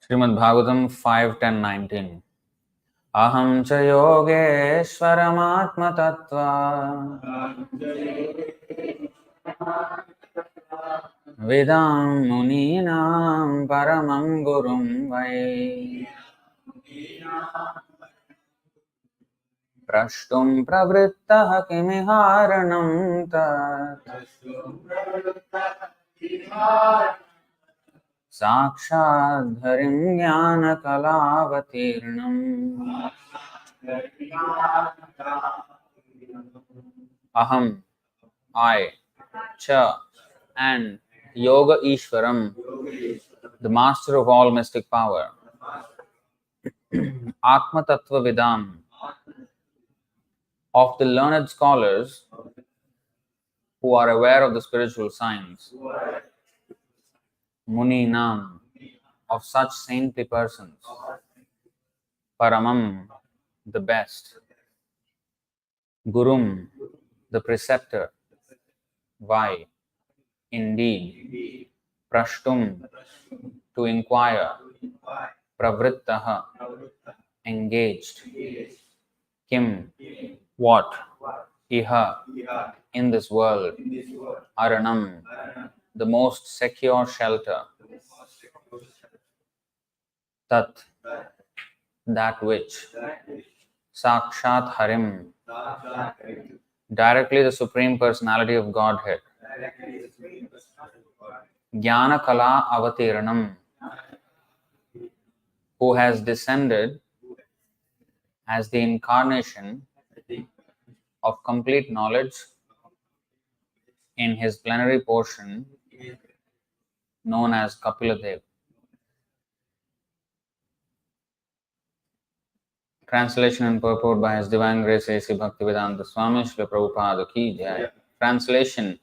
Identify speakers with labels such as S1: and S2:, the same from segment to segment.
S1: Srimad Bhagavatam 5:10-19. Aham cha yogeshwaram tattva vedam muninam paramam gurum vai prashtum pravrittah kimiharanam tat साक्षात् हरिं ज्ञानकलावतीर्णम् Aham, I, Cha, and Yoga Ishwaram, the master of all mystic power, Atma Tattvavit, of the learned scholars who are aware of the spiritual science, Muninam, of such saintly persons, Paramam, the best, Gurum, the preceptor, Vai, indeed, Prashtum, to inquire, Pravrittaha, engaged, Kim, what, Iha, in this world, Aranam, the most secure shelter, Tat, that which, Sakshat Harim, directly the Supreme Personality of Godhead, Jnana Kala Avatiranam, who has descended as the incarnation of complete knowledge in his plenary portion known as Kapiladev. Translation and purport by His Divine Grace A.C. Bhaktivedanta Swami Srila Prabhupada Ki Jai. Translation: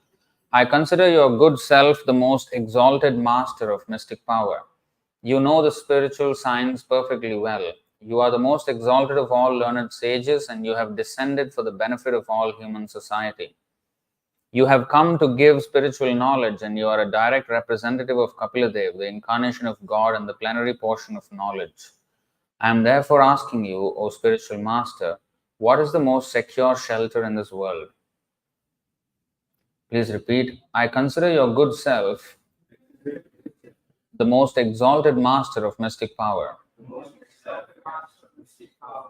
S1: I consider your good self the most exalted master of mystic power. You know the spiritual science perfectly well. You are the most exalted of all learned sages, and you have descended for the benefit of all human society. You have come to give spiritual knowledge, and you are a direct representative of Kapiladev, the incarnation of God and the plenary portion of knowledge. I am therefore asking you, O spiritual master, what is the most secure shelter in this world? Please repeat. I consider your good self the most exalted master of mystic power.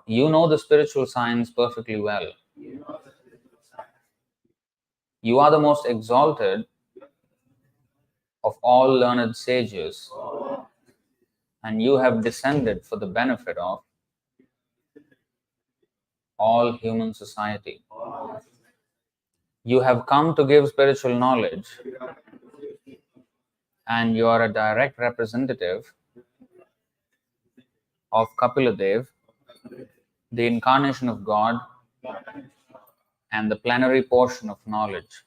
S1: You know the spiritual science perfectly well. You are the most exalted of all learned sages, and you have descended for the benefit of all human society. You have come to give spiritual knowledge, and you are a direct representative of Kapiladev, the incarnation of God and the plenary portion of knowledge.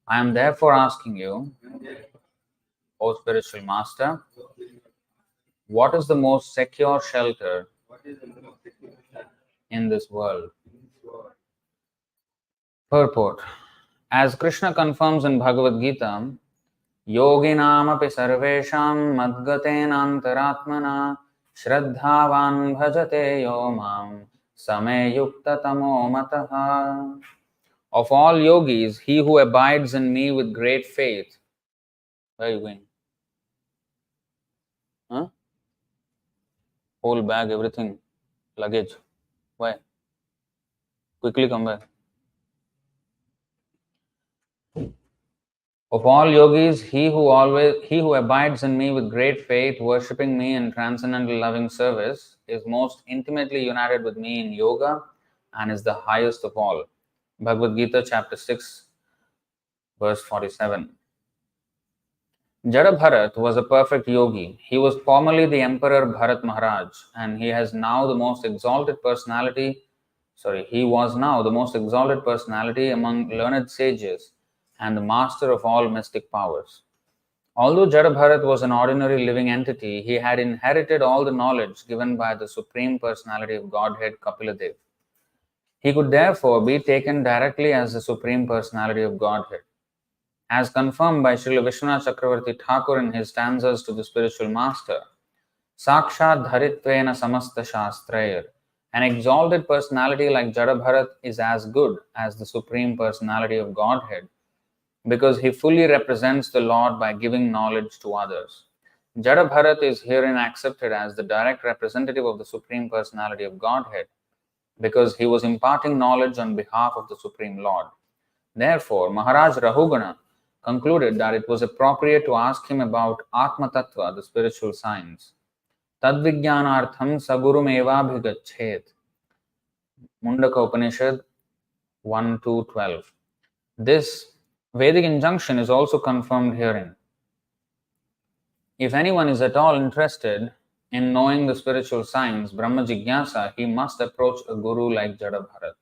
S1: I am therefore asking you, O spiritual master, what is the most secure shelter in this world? Purport. As Krishna confirms in Bhagavad Gita, Yoginam api sarvesham madgatena antaratmana shraddhavan bhajate yo mam same yukta tamo mataha. Of all yogis, he who abides in me with great faith. Where are you going? Huh? Whole bag, everything, luggage. Why? Quickly come back. Of all yogis, he who abides in me with great faith, worshipping me in transcendental loving service, is most intimately united with me in yoga and is the highest of all. Bhagavad Gita, chapter 6, verse 47. Jada Bharat was a perfect yogi. He was formerly the Emperor Bharat Maharaj, and he was now the most exalted personality among learned sages and the master of all mystic powers. Although Jada Bharat was an ordinary living entity, he had inherited all the knowledge given by the Supreme Personality of Godhead Kapiladev. He could therefore be taken directly as the Supreme Personality of Godhead. As confirmed by Srila Vishwanath Chakravarti Thakur in his stanzas to the spiritual master, Sakshat Dharitvena Samasta Shastrair, an exalted personality like Jada is as good as the Supreme Personality of Godhead, because he fully represents the Lord by giving knowledge to others. Jada is herein accepted as the direct representative of the Supreme Personality of Godhead, because he was imparting knowledge on behalf of the Supreme Lord. Therefore, Maharaj Rahugana concluded that it was appropriate to ask him about Atma Tattva, the spiritual science. Tadvijnanartham sagurum evabhigachet. Mundaka Upanishad 1-12. This Vedic injunction is also confirmed herein. If anyone is at all interested in knowing the spiritual science, Brahma Jigyasa, he must approach a guru like Jada Bharat.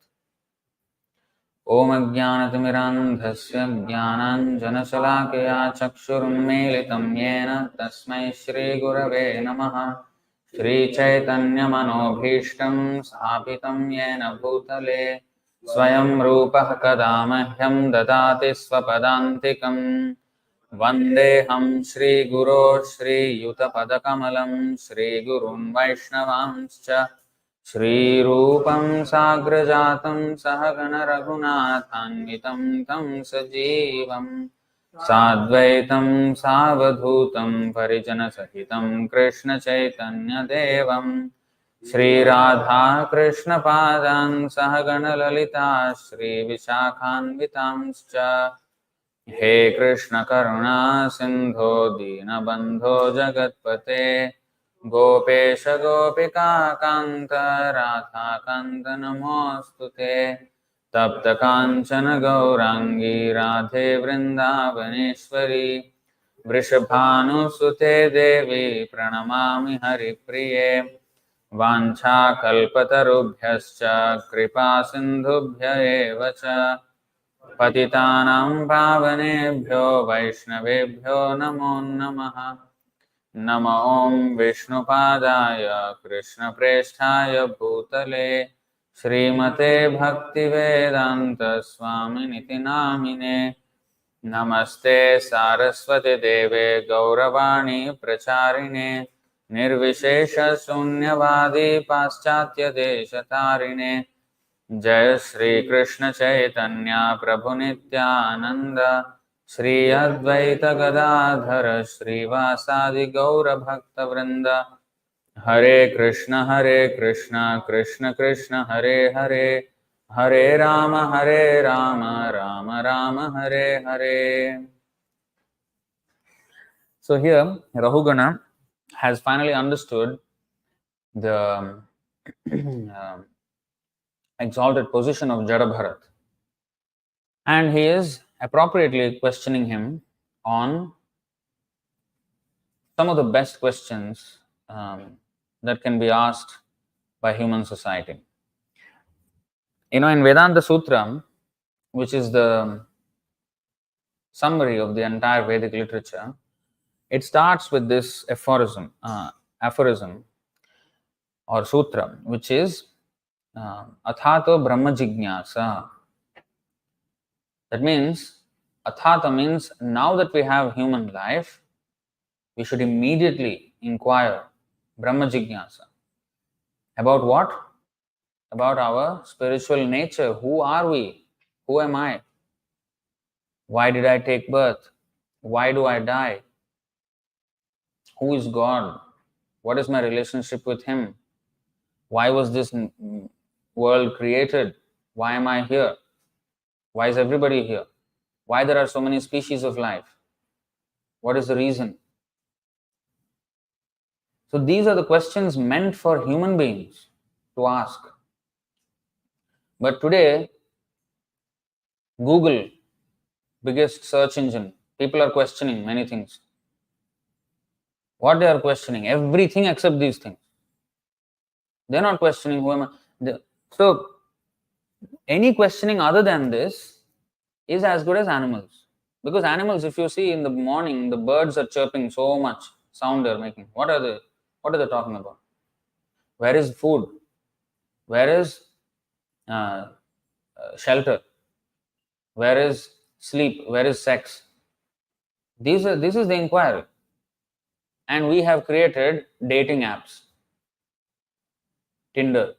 S1: Om Ajnanatimirandhasya Jnananjanashalakaya Chakshurmelitam Yena Tasmai Shri Gurave Namaha Shri Chaitanya Manobhishtam Sthapitam Yena Bhutale Swayam Rupah Kadamahyam Dadati Swapadantikam Vandeham Shri Guru Shri Yutapadakamalam Shri Gurun Vaishnavamscha Shri Rupam Sagrajatam Sahagana Raghunathanvitam Tam Sajivam Sadvaitam Savadhutam Parijana Sahitam Krishna Chaitanya Devam Shri Radha Krishna Padan Sahagana Lalita Shri Vishakhanvitamscha He Krishna Karuna Sindho Dinabandho Jagatpate Gopesha Gopika Kanta Radha Kanta Namostute Tapta Kanchana Gaurangi Radhe Vrindavaneshwari Vrishabhanu Sute Devi Pranamami Hari Priye Vancha Kalpatarubhyascha Kripa Sindhubhya Evacha Patitanam Pavanebhyo Vaishnavebhyo Namo Namaha Nama Om Vishnupadaya Krishna Presthaya Bhutale Srimate Bhaktivedanta Swaminiti Namine Namaste Saraswati Deve Gauravani Pracharine Nirvishesha Sunyavadi Paschatya Deshatarine Jai Shri Krishna Chaitanya Prabhu Nityananda Shri Advaita Gadadhara Shri Vasadi Gaura Bhakta Vrinda Hare Krishna Krishna Krishna Hare Hare Hare Rama Rama Rama Hare Hare. So here Rahugana has finally understood the exalted position of Jada, and he is appropriately questioning him on some of the best questions that can be asked by human society. In Vedanta Sutra, which is the summary of the entire Vedic literature, it starts with this aphorism or sutra, which is Athato Brahma Jignasa. That means, Athata means now that we have human life, we should immediately inquire Brahma Jignasa. About what? About our spiritual nature. Who are we? Who am I? Why did I take birth? Why do I die? Who is God? What is my relationship with Him? Why was this world created? Why am I here? Why is everybody here? Why there are so many species of life? What is the reason? So these are the questions meant for human beings to ask. But today, Google, biggest search engine, people are questioning many things. What they are questioning? Everything except these things. They are not questioning who am I. So any questioning other than this is as good as animals. Because animals, if you see in the morning, the birds are chirping so much sound they are making. What are they talking about? Where is food? Where is shelter? Where is sleep? Where is sex? This is the inquiry. And we have created dating apps, Tinder,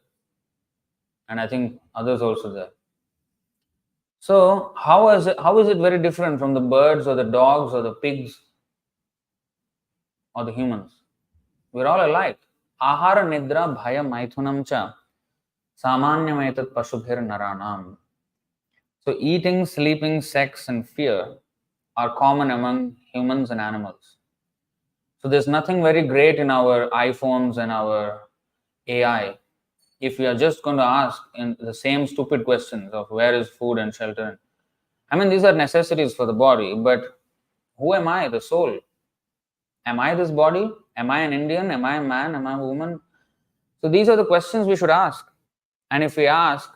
S1: and I think others also there. So how is it very different from the birds or the dogs or the pigs or the humans? We're all alike. Ahara nidra bhaya maithunam cha samanyamaitat pashubhir naranam. So eating, sleeping, sex and fear are common among humans and animals. So there's nothing very great in our iPhones and our AI if we are just going to ask in the same stupid questions of where is food and shelter. I mean, these are necessities for the body, but who am I, the soul? Am I this body? Am I an Indian? Am I a man? Am I a woman? So these are the questions we should ask. And if we ask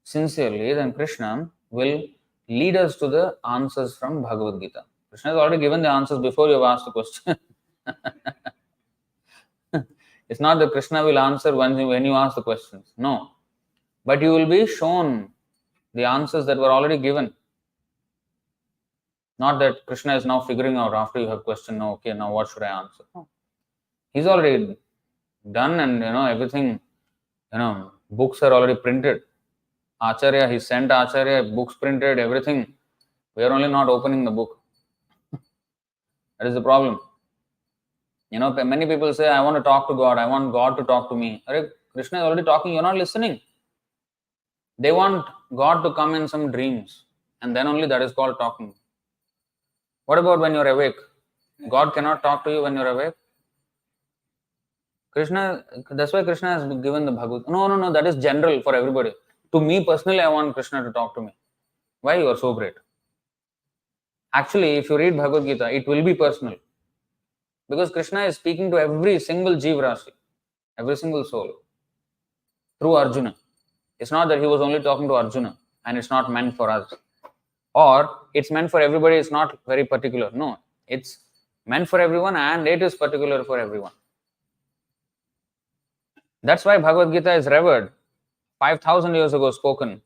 S1: sincerely, then Krishna will lead us to the answers from Bhagavad Gita. Krishna has already given the answers before you have asked the question. It's not that Krishna will answer when you ask the questions. No. But you will be shown the answers that were already given. Not that Krishna is now figuring out after you have questioned, no, okay, now what should I answer? No. He's already done, and everything, books are already printed. Acharya, he sent Acharya, books printed, everything. We are only not opening the book. That is the problem. Many people say, I want to talk to God, I want God to talk to me. Krishna is already talking, you're not listening. They want God to come in some dreams, and then only that is called talking. What about when you're awake? God cannot talk to you when you're awake. That's why Krishna has given the Bhagavad. No, that is general for everybody. To me personally, I want Krishna to talk to me. Why you are so great? Actually, if you read Bhagavad Gita, it will be personal. Because Krishna is speaking to every single Jeev Rasi, every single soul, through Arjuna. It's not that he was only talking to Arjuna and it's not meant for us. Or it's meant for everybody, it's not very particular. No, it's meant for everyone and it is particular for everyone. That's why Bhagavad Gita is revered. 5,000 years ago spoken.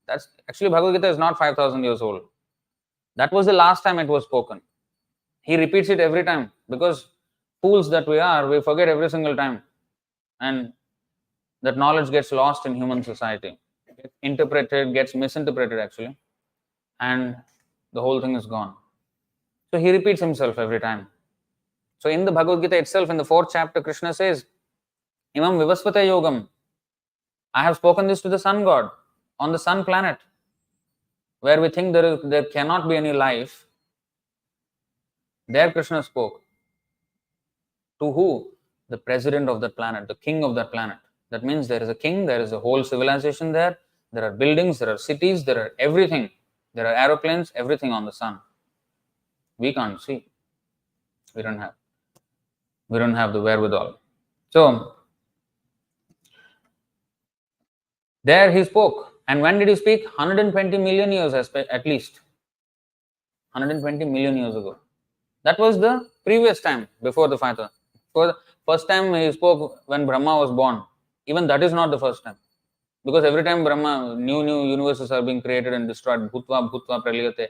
S1: That's actually Bhagavad Gita is not 5,000 years old. That was the last time it was spoken. He repeats it every time because fools that we are, we forget every single time. And that knowledge gets lost in human society. Gets interpreted, gets misinterpreted actually. And the whole thing is gone. So he repeats himself every time. So in the Bhagavad Gita itself, in the 4th chapter, Krishna says, Imam Vivasvata Yogam. I have spoken this to the sun god on the sun planet, where we think there cannot be any life. There Krishna spoke. To who? The president of that planet, the king of that planet. That means there is a king, there is a whole civilization there are buildings, there are cities, there are everything. There are aeroplanes, everything on the sun. We can't see. We don't have the wherewithal. So, there he spoke. And when did he speak? 120 million years at least. 120 million years ago. That was the previous time before the Father. For the first time he spoke when Brahma was born. Even that is not the first time. Because every time Brahma, new universes are being created and destroyed. Bhutva praliyate.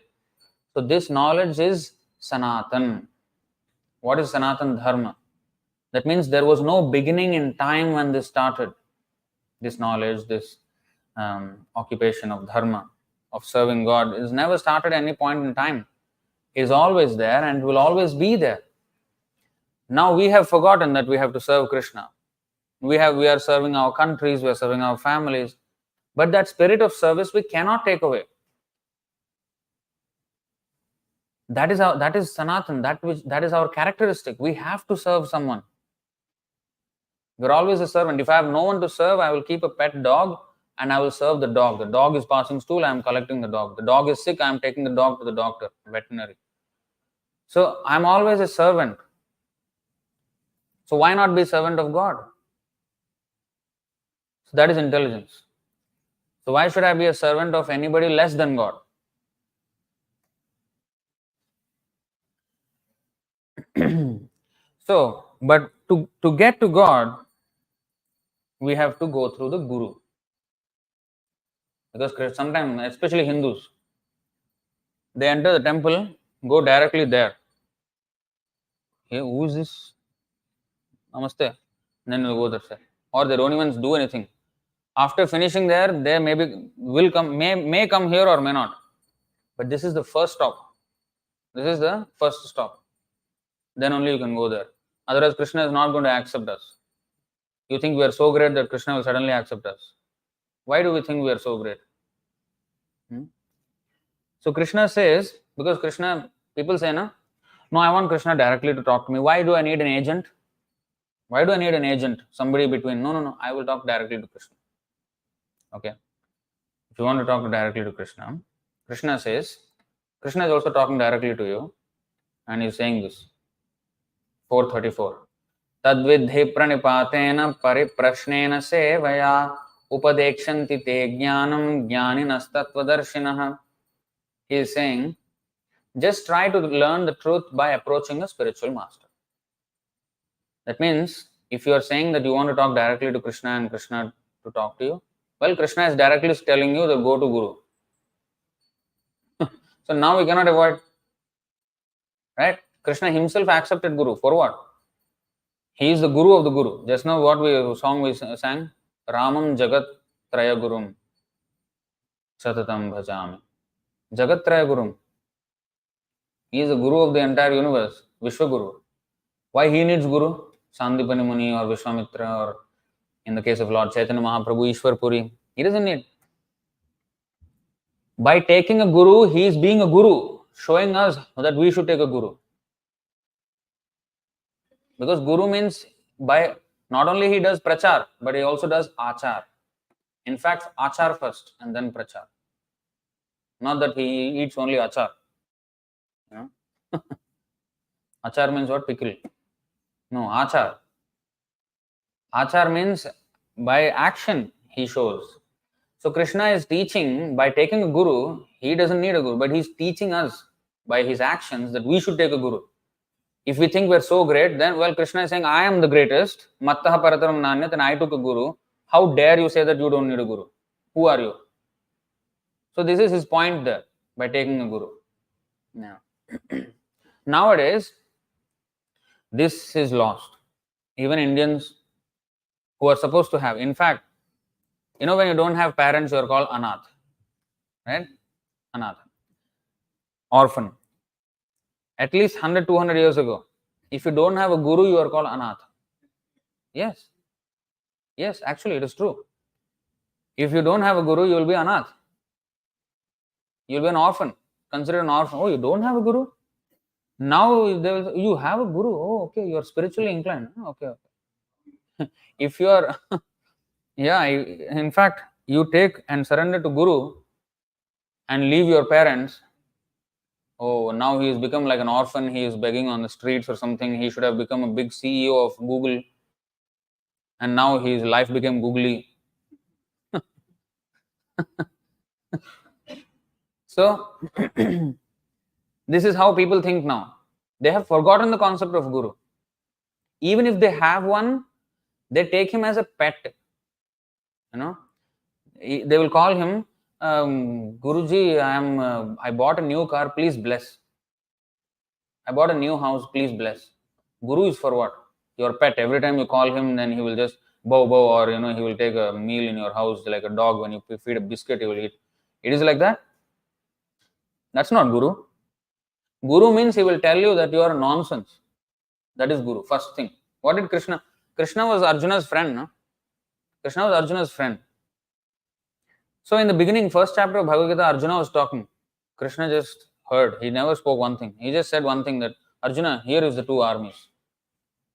S1: So this knowledge is Sanatan. What is Sanatan Dharma? That means there was no beginning in time when this started. This knowledge, this occupation of dharma, of serving God, is never started at any point in time. It is always there and will always be there. Now we have forgotten that we have to serve Krishna. We are serving our countries, we are serving our families. But that spirit of service we cannot take away. That is Sanatan, that is our characteristic. We have to serve someone. We're always a servant. If I have no one to serve, I will keep a pet dog and I will serve the dog. The dog is passing stool, I am collecting the dog. The dog is sick, I am taking the dog to the doctor, veterinary. So I am always a servant. So why not be servant of God? So that is intelligence. So why should I be a servant of anybody less than God? So, but to get to God, we have to go through the Guru. Because sometimes, especially Hindus, they enter the temple, go directly there. Hey, who is this? Namaste. Then they'll go that side. Or they don't even do anything. After finishing there, they maybe will come, may come here or may not. But this is the first stop. This is the first stop. Then only you can go there. Otherwise, Krishna is not going to accept us. You think we are so great that Krishna will suddenly accept us. Why do we think we are so great? So Krishna says, because Krishna, people say, no, I want Krishna directly to talk to me. Why do I need an agent? Why do I need an agent? Somebody between? No. I will talk directly to Krishna. Okay. If you want to talk directly to Krishna, Krishna says, Krishna is also talking directly to you, and he's saying this. 434. Tadvidhi pranipatena pariprashnena sevaya upadekshanti te jnanam jnaninas tattvadarshinah. He is saying, just try to learn the truth by approaching a spiritual master. That means, if you are saying that you want to talk directly to Krishna and Krishna to talk to you, well, Krishna is directly telling you to go to Guru. So now we cannot avoid, right? Krishna himself accepted Guru. For what? He is the Guru of the Guru. Just now what song we sang? Ramam Jagat Traya Gurum Satatam Bhajami. Jagat Traya Gurum. He is the Guru of the entire universe. Vishwa Guru. Why he needs Guru? Sandipani Muni or Vishwamitra, or in the case of Lord Chaitanya Mahaprabhu, Ishwar Puri. He doesn't need. By taking a Guru, he is being a Guru, showing us that we should take a Guru. Because Guru means, by not only he does Prachar, but he also does Achar. In fact, Achar first and then Prachar. Not that he eats only Achar. You know? Achar means what? Pickle. No, Achar. Achar means by action he shows. So Krishna is teaching, by taking a Guru, he doesn't need a Guru, but he's teaching us by his actions that we should take a Guru. If we think we're so great, then, well, Krishna is saying, I am the greatest, Mattaha Parataram Nanyat, and I took a Guru. How dare you say that you don't need a Guru? Who are you? So this is his point there, by taking a Guru. Now, nowadays, this is lost. Even Indians who are supposed to have, in fact, you know, when you don't have parents, you are called Anath. Right? Anath. Orphan. At least 100, 200 years ago, if you don't have a Guru, you are called Anath. Yes. Yes, actually, it is true. If you don't have a Guru, you will be Anath. You will be an orphan. Considered an orphan. Oh, you don't have a Guru? Now, you have a Guru. Oh, okay, you are spiritually inclined. Okay. If you are, yeah, in fact, you take and surrender to Guru and leave your parents. Oh, now he has become like an orphan. He is begging on the streets or something. He should have become a big CEO of Google. And now his life became googly. So, this is how people think now. They have forgotten the concept of Guru. Even if they have one, they take him as a pet. You know, they will call him, Guruji, I bought a new car, please bless. I bought a new house, please bless. Guru is for what? Your pet. Every time you call him, then he will just bow, or he will take a meal in your house like a dog. When you feed a biscuit, he will eat. It is like that. That's not Guru. Guru means he will tell you that you are nonsense. That is Guru. First thing. What did Krishna? Krishna was Arjuna's friend. No? Krishna was Arjuna's friend. So in the beginning, first chapter of Bhagavad Gita, Arjuna was talking. Krishna just heard. He never spoke one thing. He just said one thing, that Arjuna, here is the two armies.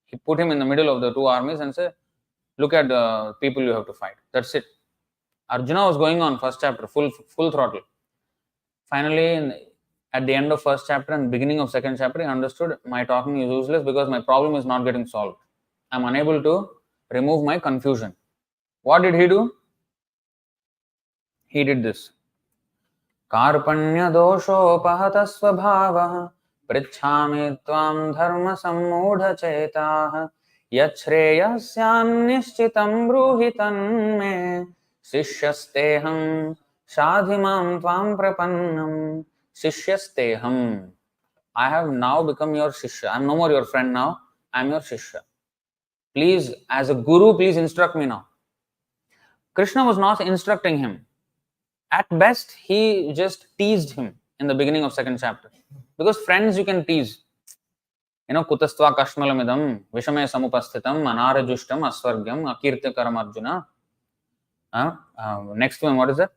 S1: He put him in the middle of the two armies and said, look at the people you have to fight. That's it. Arjuna was going on first chapter, full throttle. Finally, at the end of first chapter and beginning of second chapter, he understood my talking is useless because my problem is not getting solved. I am unable to remove my confusion. What did he do? He did this. Karpanya doshopahata svabhavaha prichhami tvam dharma sammudha chetah yachreyasyan nishchitam bruhitan me sishyasteham sadhimam tvam prapannam sishyasteham. I have now become your Shishya. I am no more your friend now. I am your Shishya. Please, as a guru, please instruct me now. Krishna was not instructing him. At best, he just teased him in the beginning of second chapter. Because friends you can tease. Kutastva kashmalamidam, vishame samupasthitam, anarajushtam, asvargyam, akirtikaram arjuna. Next one, what is it?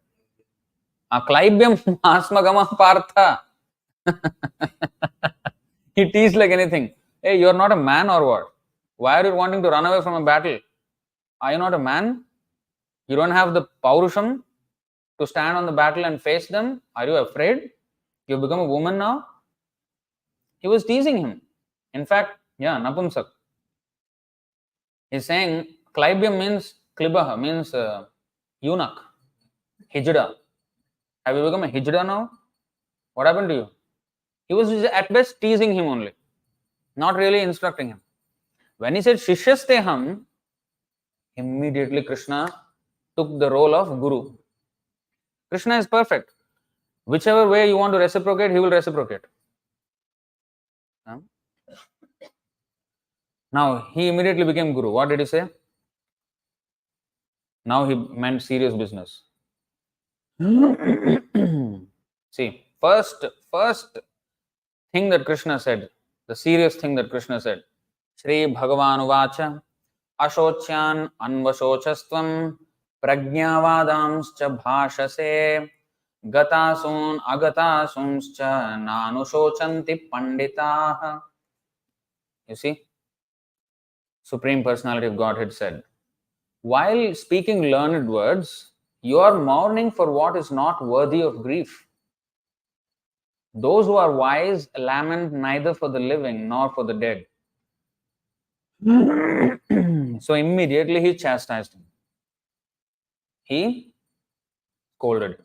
S1: Aklaibyam asmagama partha. He teased like anything. Hey, you're not a man or what? Why are you wanting to run away from a battle? Are you not a man? You don't have the paurusham to stand on the battle and face them? Are you afraid? You've become a woman now? He was teasing him. In fact, napumsak. He's saying, Klaibyam means, Klibaha means eunuch, hijda. Have you become a hijda now? What happened to you? He was at best teasing him only, not really instructing him. When he said Shishyasteham, immediately Krishna took the role of Guru. Krishna is perfect. Whichever way you want to reciprocate, he will reciprocate. Now, he immediately became Guru. What did he say? Now he meant serious business. See, first thing that Krishna said, the serious thing that Krishna said, Shri Bhagavan Uvacha, Ashocyan Anvashochastvam Prajnavadamscha Bhashase Gatasun Agatasunscha Nanusochanti Panditaha. You see, Supreme Personality of Godhead said, while speaking learned words, you are mourning for what is not worthy of grief. Those who are wise lament neither for the living nor for the dead. So immediately he chastised him. He scolded him.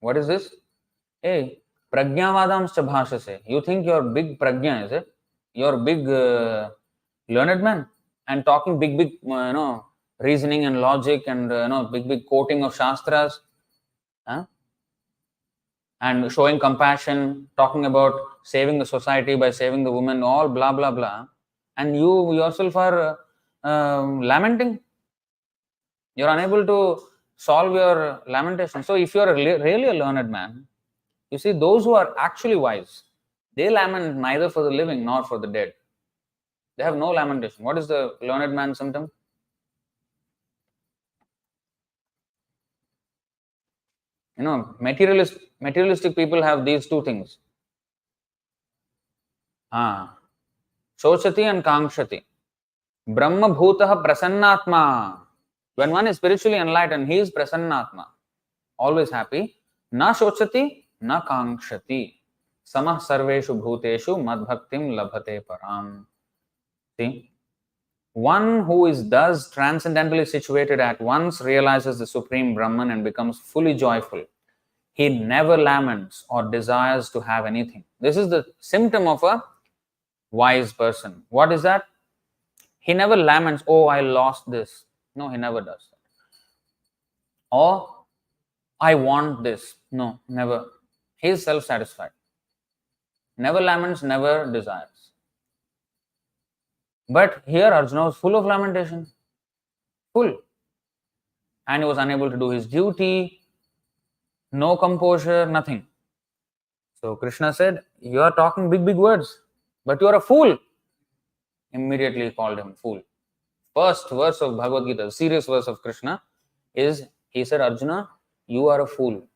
S1: What is this? Hey, Prajnavadamscha Bhashase. You think you're big Prajna, is it? You're big learned man and talking big, reasoning and logic and big quoting of Shastras. And showing compassion, talking about saving the society by saving the woman, all blah, blah, blah. And you yourself are lamenting. You're unable to solve your lamentation. So if you're really a learned man, you see, those who are actually wise, they lament neither for the living nor for the dead. They have no lamentation. What is the learned man symptom? Materialistic people have these two things. Shochati and Kankshati. Brahma Bhutaha Prasannatma. When one is spiritually enlightened, he is Prasannatma. Always happy. Na Shochati, na Kankshati. Samah Sarveshu Bhuteshu Madbhaktim Labhate Param. See? One who is thus transcendently situated at once realizes the Supreme Brahman and becomes fully joyful. He never laments or desires to have anything. This is the symptom of a wise person. What is that? He never laments, oh, I lost this. No, he never does that. Or, I want this. No, never. He is self-satisfied. Never laments, never desires. But here Arjuna was full of lamentation. Full. And he was unable to do his duty. No composure, nothing. So Krishna said, you are talking big words, but you are a fool. Immediately he called him fool. First verse of Bhagavad Gita, the serious verse of Krishna is, he said, Arjuna, you are a fool.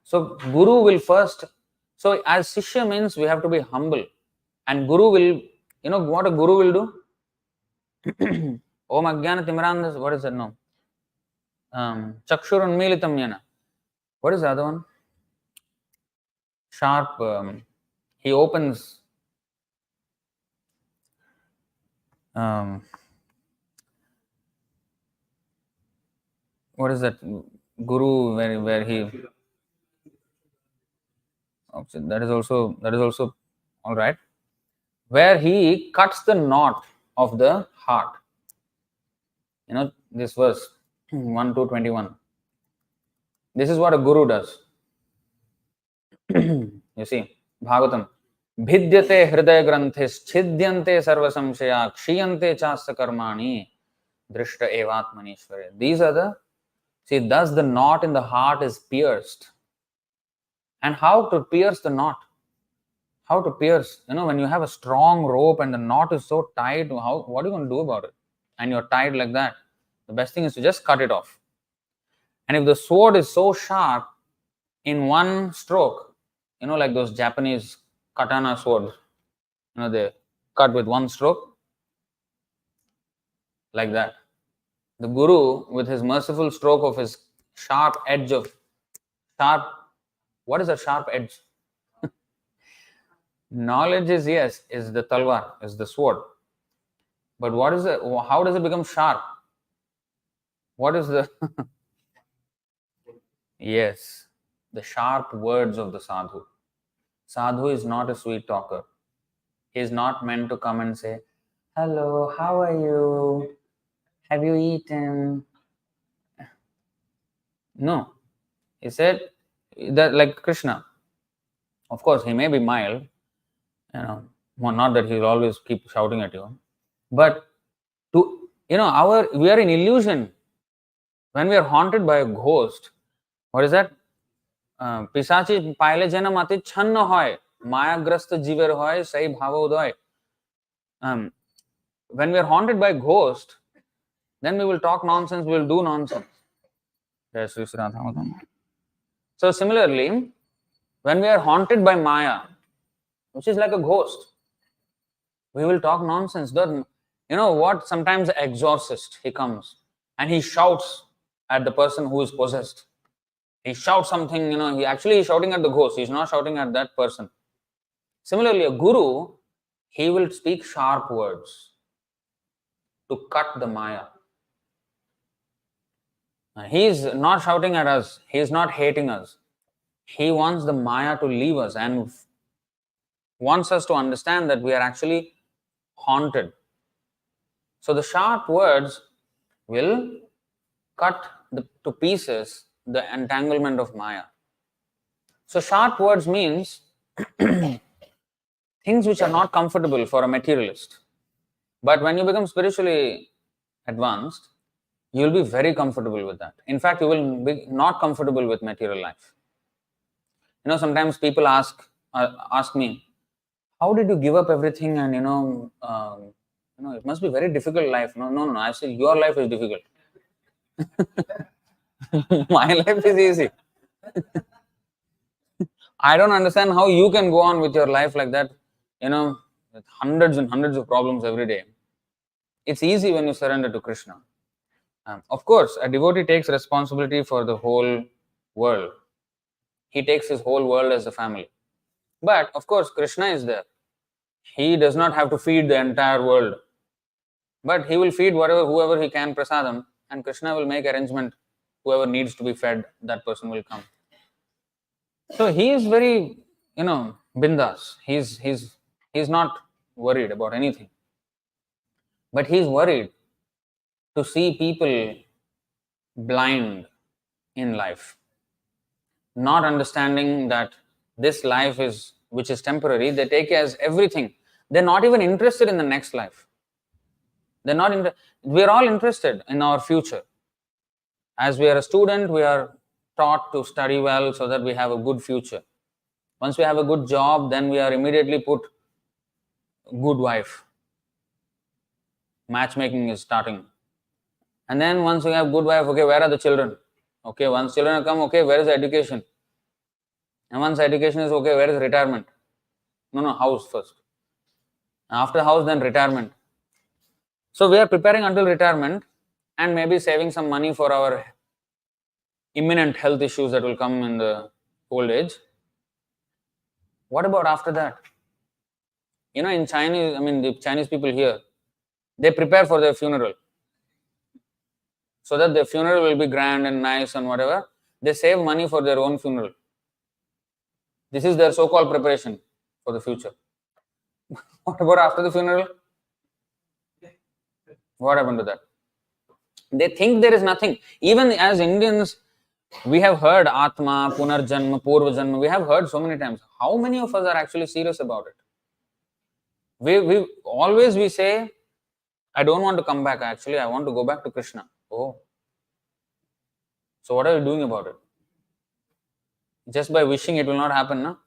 S1: So Guru will first, so as Shishya means we have to be humble. And Guru will, what a Guru will do? Om Ajnana Timrandas, what is that? No. Chakshur Unmilitam Yana. What is the other one? Sharp. He opens. What is that? Guru, where he. That is also all right. Where he cuts the knot of the heart. This verse 1 to 21. This is what a Guru does. You see, Bhagavatam. Bhidyate hridaya granthis chhidyante sarva samshaya kshiyante chasya karmani drishta evatmanishvare. These are the, see, thus the knot in the heart is pierced. And how to pierce the knot? How to pierce? When you have a strong rope and the knot is so tight, what are you going to do about it? And you're tied like that. The best thing is to just cut it off. And if the sword is so sharp, in one stroke, like those Japanese katana swords, they cut with one stroke, like that. The Guru, with his merciful stroke of his sharp, what is a sharp edge? Knowledge is, yes, is the talwar, is the sword. But what is it? How does it become sharp? What is the yes, the sharp words of the sadhu. Sadhu is not a sweet talker. He is not meant to come and say, "Hello, how are you? Have you eaten?" No. He said that, like Krishna. Of course, he may be mild, not that he'll always keep shouting at you, but we are in illusion. When we are haunted by a ghost, what is that? Pisachi paile jana mati channa hoy, mayagrasta jiver hoy, sai bhava udoy. When we are haunted by ghost, then we will talk nonsense, we will do nonsense. So similarly, when we are haunted by Maya, which is like a ghost, we will talk nonsense. What? Sometimes the exorcist, he comes and he shouts at the person who is possessed. He shouts something, he actually is shouting at the ghost. He's not shouting at that person. Similarly, a guru, he will speak sharp words to cut the Maya. He is not shouting at us. He is not hating us. He wants the Maya to leave us and wants us to understand that we are actually haunted. So the sharp words will cut to pieces the entanglement of Maya. So sharp words means things which are not comfortable for a materialist. But when you become spiritually advanced, you will be very comfortable with that. In fact, you will be not comfortable with material life. Sometimes people ask me, how did you give up everything? And it must be very difficult life. No. I say your life is difficult. My life is easy. I don't understand how you can go on with your life like that, with hundreds and hundreds of problems every day. It's easy when you surrender to Krishna. Of course, a devotee takes responsibility for the whole world. He takes his whole world as a family. But of course, Krishna is there. He does not have to feed the entire world. But he will feed whoever he can prasadam, and Krishna will make arrangement. Whoever needs to be fed, that person will come. So he is very, bindas. He's not worried about anything. But he's worried to see people blind in life, not understanding that this life which is temporary, they take as everything. They're not even interested in the next life. We're all interested in our future. As we are a student, we are taught to study well so that we have a good future. Once we have a good job, then we are immediately put good wife. Matchmaking is starting. And then once we have good wife, okay, where are the children? Okay, once children come, okay, where is the education? And once education is okay, where is retirement? No, house first. After house, then retirement. So we are preparing until retirement and maybe saving some money for our imminent health issues that will come in the old age. What about after that? In Chinese, the Chinese people here, they prepare for their funeral. So that their funeral will be grand and nice and whatever. They save money for their own funeral. This is their so-called preparation for the future. What about after the funeral? What happened to that? They think there is nothing. Even as Indians, We have heard Atma, Punarjanma, Purvajanma. We have heard so many times. How many of us are actually serious about it? We say, I don't want to come back. Actually, I want to go back to Krishna. Oh, so what are you doing about it? Just by wishing it will not happen, no?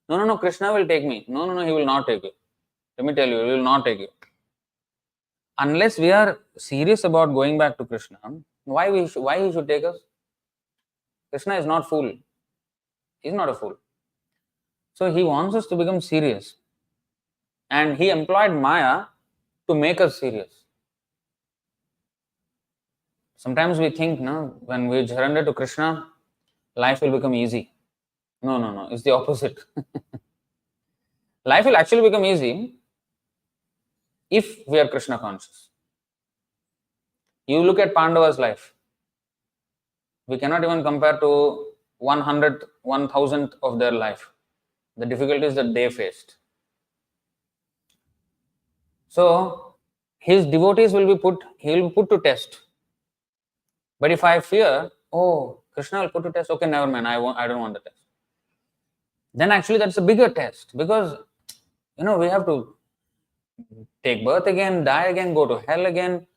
S1: No. Krishna will take me. No. He will not take you. Let me tell you, he will not take you. Unless we are serious about going back to Krishna, why he should take us? Krishna is not fool. He is not a fool. So he wants us to become serious. And he employed Maya to make us serious. Sometimes we think, no, when we surrender to Krishna, life will become easy. No. It's the opposite. Life will actually become easy if we are Krishna conscious. You look at Pandava's life. We cannot even compare to 100th, 1000th of their life. The difficulties that they faced. So, his devotees will be put to test. But if I fear, oh, Krishna will put to test, okay, never mind, I don't want the test. Then actually that's a bigger test because, we have to take birth again, die again, go to hell again.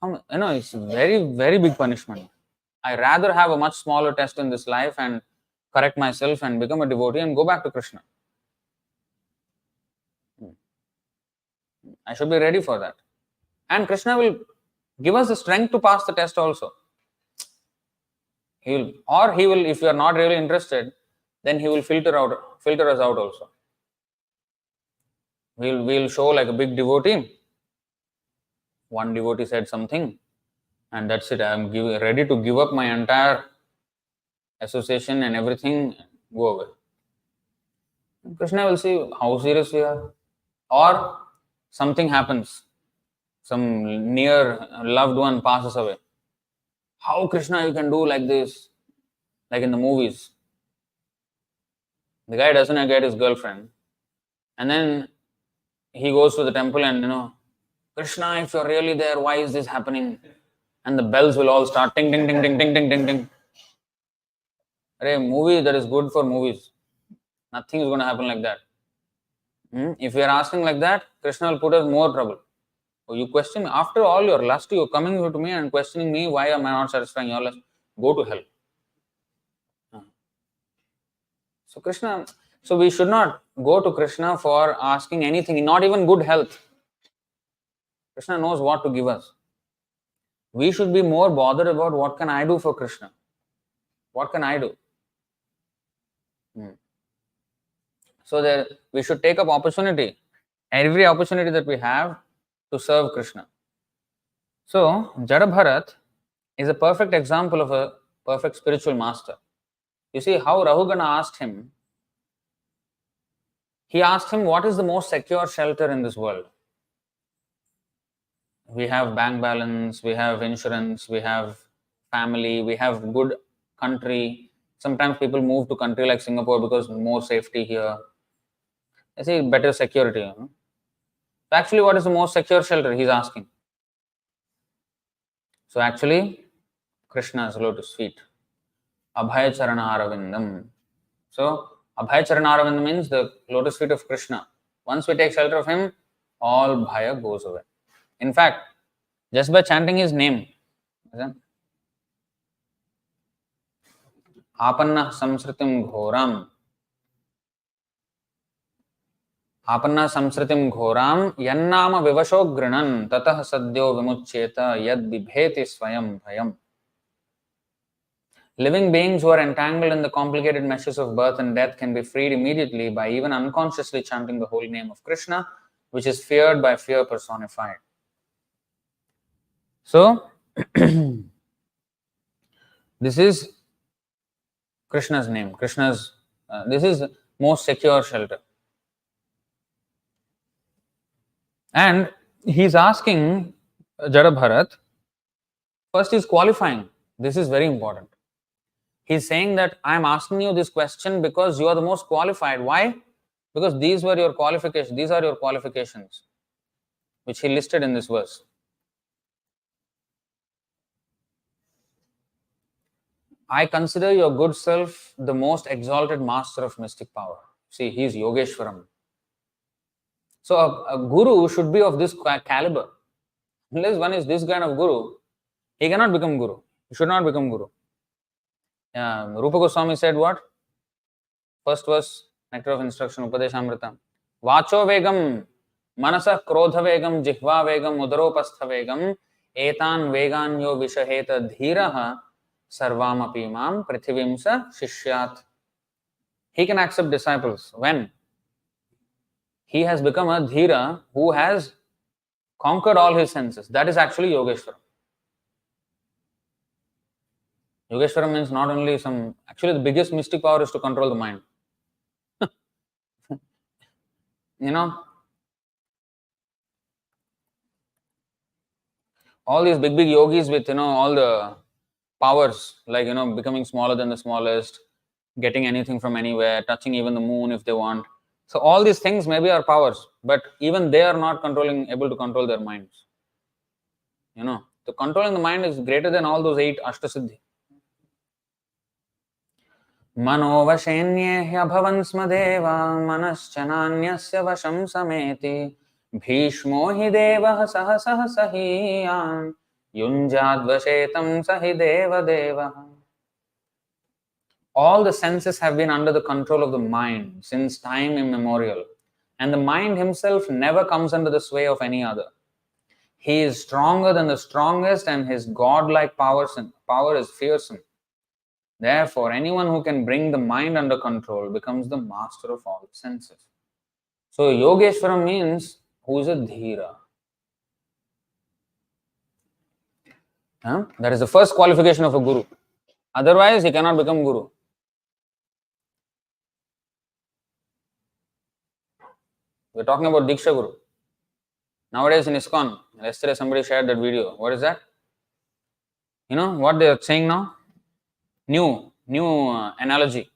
S1: It's very, very big punishment. I rather have a much smaller test in this life and correct myself and become a devotee and go back to Krishna. I should be ready for that. And Krishna will give us the strength to pass the test also. He will, if you are not really interested, then he will filter us out also. We'll show like a big devotee. One devotee said something, and that's it. I'm ready to give up my entire association and everything, go away. Krishna will see how serious we are. Or something happens, some near loved one passes away. How Krishna you can do like this? Like in the movies. The guy doesn't get his girlfriend. And then he goes to the temple and, Krishna, if you're really there, why is this happening? And the bells will all start ting, ting, ting, ting, ting, ting, ting, ting. A movie that is good for movies. Nothing is going to happen like that. If we are asking like that, Krishna will put us more trouble. You question me. After all your lust, you're coming to me and questioning me, why am I not satisfying your lust? Go to hell. So we should not go to Krishna for asking anything, not even good health. Krishna knows what to give us. We should be more bothered about what can I do for Krishna. What can I do? So that we should take up opportunity, every opportunity that we have to serve Krishna. So Jada Bharat is a perfect example of a perfect spiritual master. You see how Rahugana asked him. He asked him, what is the most secure shelter in this world? We have bank balance, we have insurance, we have family, we have good country. Sometimes people move to country like Singapore because more safety here. I see better security. Actually, what is the most secure shelter? He's asking. So actually, Krishna's lotus feet. Abhaya Charana Aravindam. So, Abhaya Charana Aravindam means the lotus feet of Krishna. Once we take shelter of him, all bhaya goes away. In fact, just by chanting his name, Apanna samsritim ghoram. Apanna samsritim ghoram yannama vivasho grinan tatah sadyo vimuccheta yad bibheti swayam bhayam. Living beings who are entangled in the complicated meshes of birth and death can be freed immediately by even unconsciously chanting the holy name of Krishna, which is feared by fear personified. So, this is Krishna's name. This is most secure shelter. And he's asking Jada Bharat, first he's qualifying. This is very important. He's saying that I'm asking you this question because you are the most qualified. Why? Because these were your qualifications. These are your qualifications, which he listed in this verse. I consider your good self the most exalted master of mystic power. See, he is Yogeshwaram. So a guru should be of this caliber. Unless one is this kind of guru, he cannot become guru. He should not become guru. Rupa Goswami said what? First verse, Nectar of Instruction, Upadeshamrita. Vacho vegam, manasa krodha vegam, jihva vegam, udaropastha vegam, etan veganyo vishaheta dhiraha, sarvam apimam, prithivimsa shishyat. He can accept disciples when he has become a dhira who has conquered all his senses. That is actually Yogeshwaram. Yogeshwaram means not only some, actually the biggest mystic power is to control the mind. You know, all these big yogis with, all the powers, like, becoming smaller than the smallest, getting anything from anywhere, touching even the moon if they want. So all these things maybe are powers, but even they are not able to control their minds. The controlling the mind is greater than all those 8 Ashtasiddhi. मनोवशेन्ये ह्यभवन् स्म देवा मनश्चनान्यस्य वशं समेति भीष्मो हि देवः सहसः सहीयान् युञ्जाद्वशेतं स हि देवदेवः. All the senses have been under the control of the mind since time immemorial, and the mind himself never comes under the sway of any other. He is stronger than the strongest, and his godlike power is fearsome. Therefore, anyone who can bring the mind under control becomes the master of all senses. So, Yogeshwaram means who is a dhira. That is the first qualification of a guru. Otherwise, he cannot become guru. We are talking about Diksha Guru. Nowadays in ISKCON, yesterday somebody shared that video. What is that? You know what they are saying now? New analogy.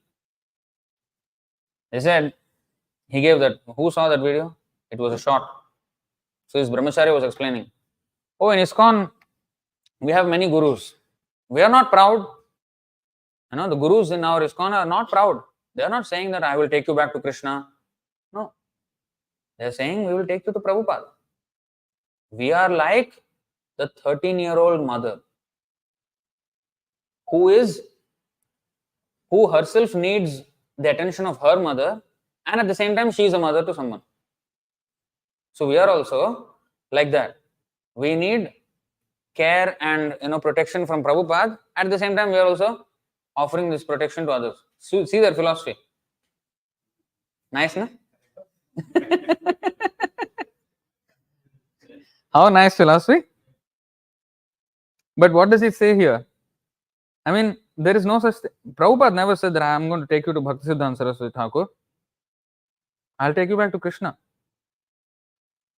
S1: They said, he gave that. Who saw that video? It was a short. So his brahmachari was explaining. Oh, in ISKCON, we have many gurus. We are not proud. The gurus in our ISKCON are not proud. They are not saying that I will take you back to Krishna. No. They are saying we will take you to Prabhupada. We are like the 13-year-old mother who herself needs the attention of her mother, and at the same time she is a mother to someone. So we are also like that. We need care and protection from Prabhupada. At the same time, we are also offering this protection to others. See their philosophy. Nice, no? How nice philosophy. But what does it say here? I mean, there is no such thing. Prabhupada never said that I am going to take you to Bhaktisiddhanta Saraswati Thakur. I'll take you back to Krishna.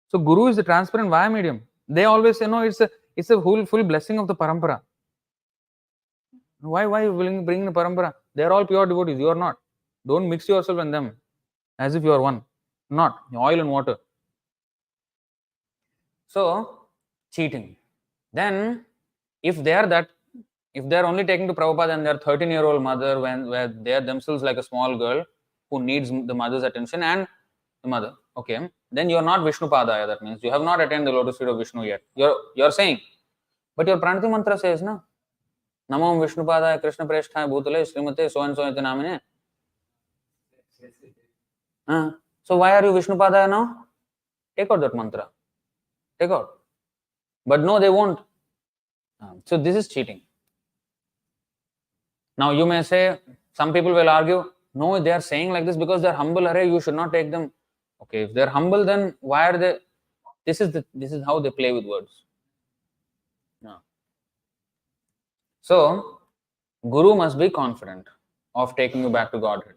S1: So Guru is the transparent via medium. They always say, no, it's a full blessing of the parampara. Why are you bring the parampara? They are all pure devotees. You are not. Don't mix yourself and them as if you are one. Not oil and water. So cheating. Then if they are only taking to Prabhupada and their 13-year-old mother where they are themselves like a small girl who needs the mother's attention and the mother, okay, then you are not Vishnupadaya. That means you have not attained the lotus feet of Vishnu yet. You are saying, but your Pranati mantra says, na, Namo Vishnupadaya Krishna Preshthaya Bhutale Srimate so and so iti namine. So why are you Vishnupadaya now? Take out that mantra. Take out. But no, they won't. So this is cheating. Now you may say, some people will argue, no, they are saying like this because they are humble. Hare, you should not take them. Okay, if they are humble, then why are they? This is how they play with words. So Guru must be confident of taking you back to Godhead.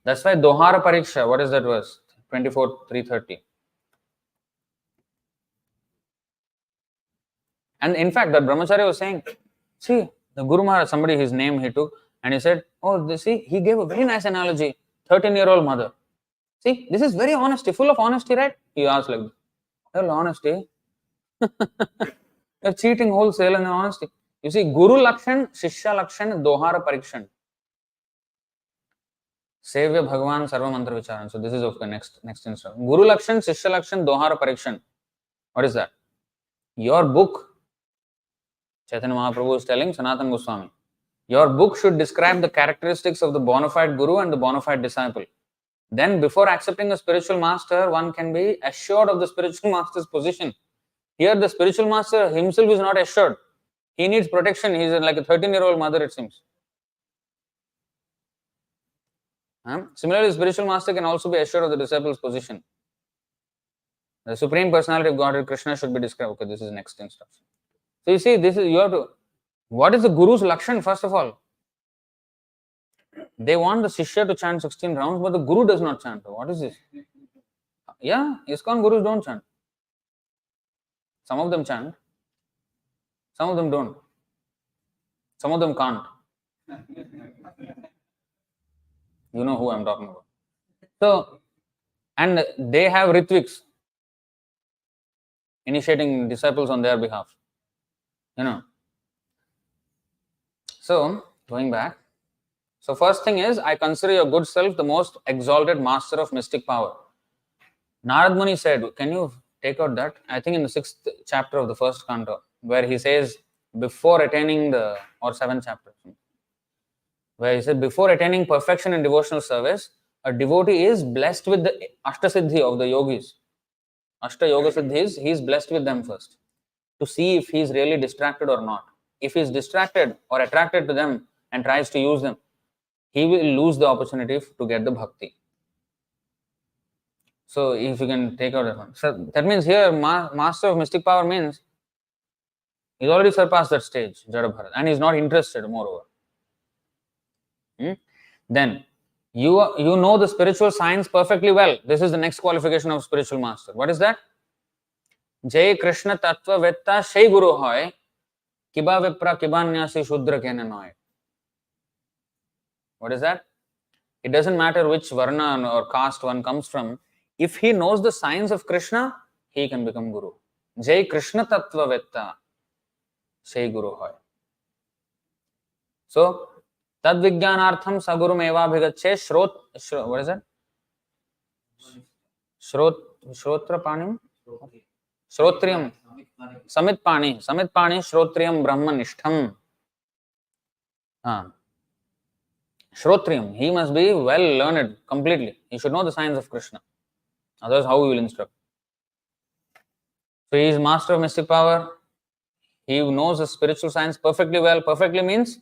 S1: That's why Dohara Pariksha, what is that verse? 24:330. And in fact, that Brahmachari was saying, see, the Guru Maharaj, somebody, his name he took, and he said, oh, see, he gave a very nice analogy, 13-year-old mother. See, this is very honesty, full of honesty, right? He asked like, well, honesty? You're cheating wholesale and honesty. You see, Guru Lakshan, Shishya Lakshan, Dohara Parikshan. Sevya Bhagavan Sarva Mantra Vicharan. So this is of the next instruction. Guru Lakshan, Shishya Lakshan, Dohara Parikshan. What is that? Your book, Chaitanya Mahaprabhu is telling Sanatana Goswami, your book should describe the characteristics of the bona fide Guru and the bona fide disciple. Then before accepting a spiritual master, one can be assured of the spiritual master's position. Here the spiritual master himself is not assured. He needs protection. He is like a 13-year-old mother, it seems. Similarly, the spiritual master can also be assured of the disciple's position. The Supreme Personality of Godhead, Krishna, should be described. Okay, this is the next instruction. So you see, you have to, what is the Guru's Lakshan, first of all? They want the Shishya to chant 16 rounds, but the Guru does not chant. What is this? Yeah, ISKCON Gurus don't chant. Some of them chant. Some of them don't. Some of them can't. You know who I'm talking about. So, and they have Ritviks initiating disciples on their behalf. You know. So, going back. So, first thing is, I consider your good self the most exalted master of mystic power. Narad Muni said, can you take out that? I think in the 6th chapter of the first canto, where he says, before attaining or 7th chapter, where he said, before attaining perfection in devotional service, a devotee is blessed with the Ashtasiddhi of the yogis. Ashta Yoga Siddhis, he is blessed with them first, to see if he is really distracted or not. If he is distracted or attracted to them and tries to use them, he will lose the opportunity to get the bhakti. So, if you can take out that one. So, that means here, master of mystic power means he's already surpassed that stage, Jada Bharat, and he's not interested, moreover. Then, you know the spiritual science perfectly well. This is the next qualification of spiritual master. What is that? Jai Krishna Tattvavit Shai Guru hoy, Kiba Vipra Kibanyasi Shudra Kena noy. What is that? It doesn't matter which varna or caste one comes from. If he knows the science of Krishna, he can become Guru. Jai Krishna Tattvavit Shai Guru hoy. So, Tadvijnanartham Sagurum Eva Bhigache what is that? Shrotra Panim? Shrotriyam. Samit Pani. Shrotriyam Brahmanishtham. Shrotriyam. He must be well learned completely. He should know the science of Krishna. Otherwise, how he will instruct? So, he is master of mystic power. He knows the spiritual science perfectly well. Perfectly means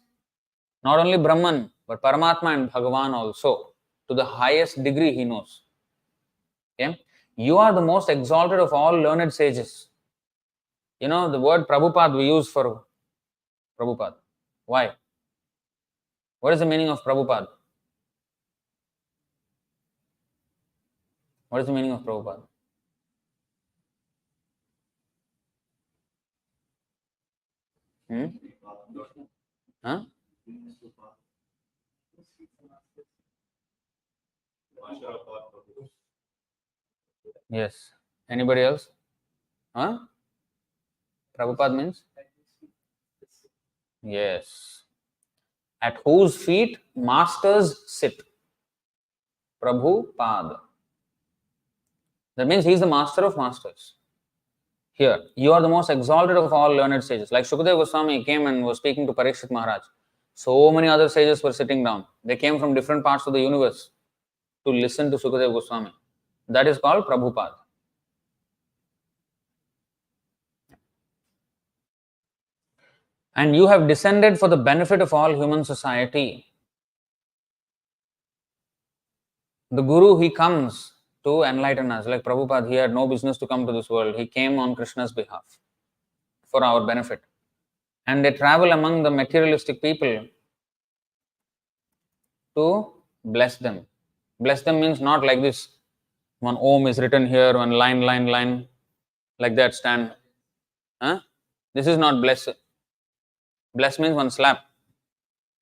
S1: not only Brahman, but Paramatma and Bhagavan also. To the highest degree he knows. Okay? You are the most exalted of all learned sages. You know, the word Prabhupada we use for Prabhupada. Why? What is the meaning of Prabhupada? What is the meaning of Prabhupada? Huh? Yes. Anybody else? Huh? Prabhupada means? Yes. At whose feet masters sit. Prabhupada. That means he is the master of masters. Here, you are the most exalted of all learned sages. Like Shukadeva Goswami came and was speaking to Parikshit Maharaj. So many other sages were sitting down. They came from different parts of the universe to listen to Shukadeva Goswami. That is called Prabhupada. And you have descended for the benefit of all human society. The Guru, he comes to enlighten us. Like Prabhupada, he had no business to come to this world. He came on Krishna's behalf for our benefit. And they travel among the materialistic people to bless them. Bless them means not like this. One Om is written here, one line, like that stand. This is not bless. Bless means one slap.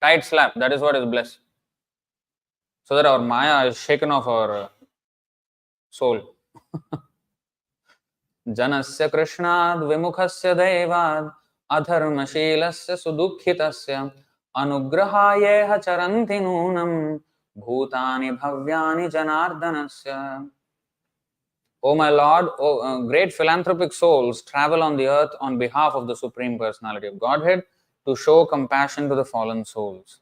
S1: Tight slap, that is what is bless. So that our Maya is shaken off our soul. Janasya Krishnad Vimukhasya Devad adharmashilasya sudukhitasya anugrahayeha charanti nunam bhutani bhavyani janardanasya. O my Lord, great philanthropic souls travel on the earth on behalf of the Supreme Personality of Godhead to show compassion to the fallen souls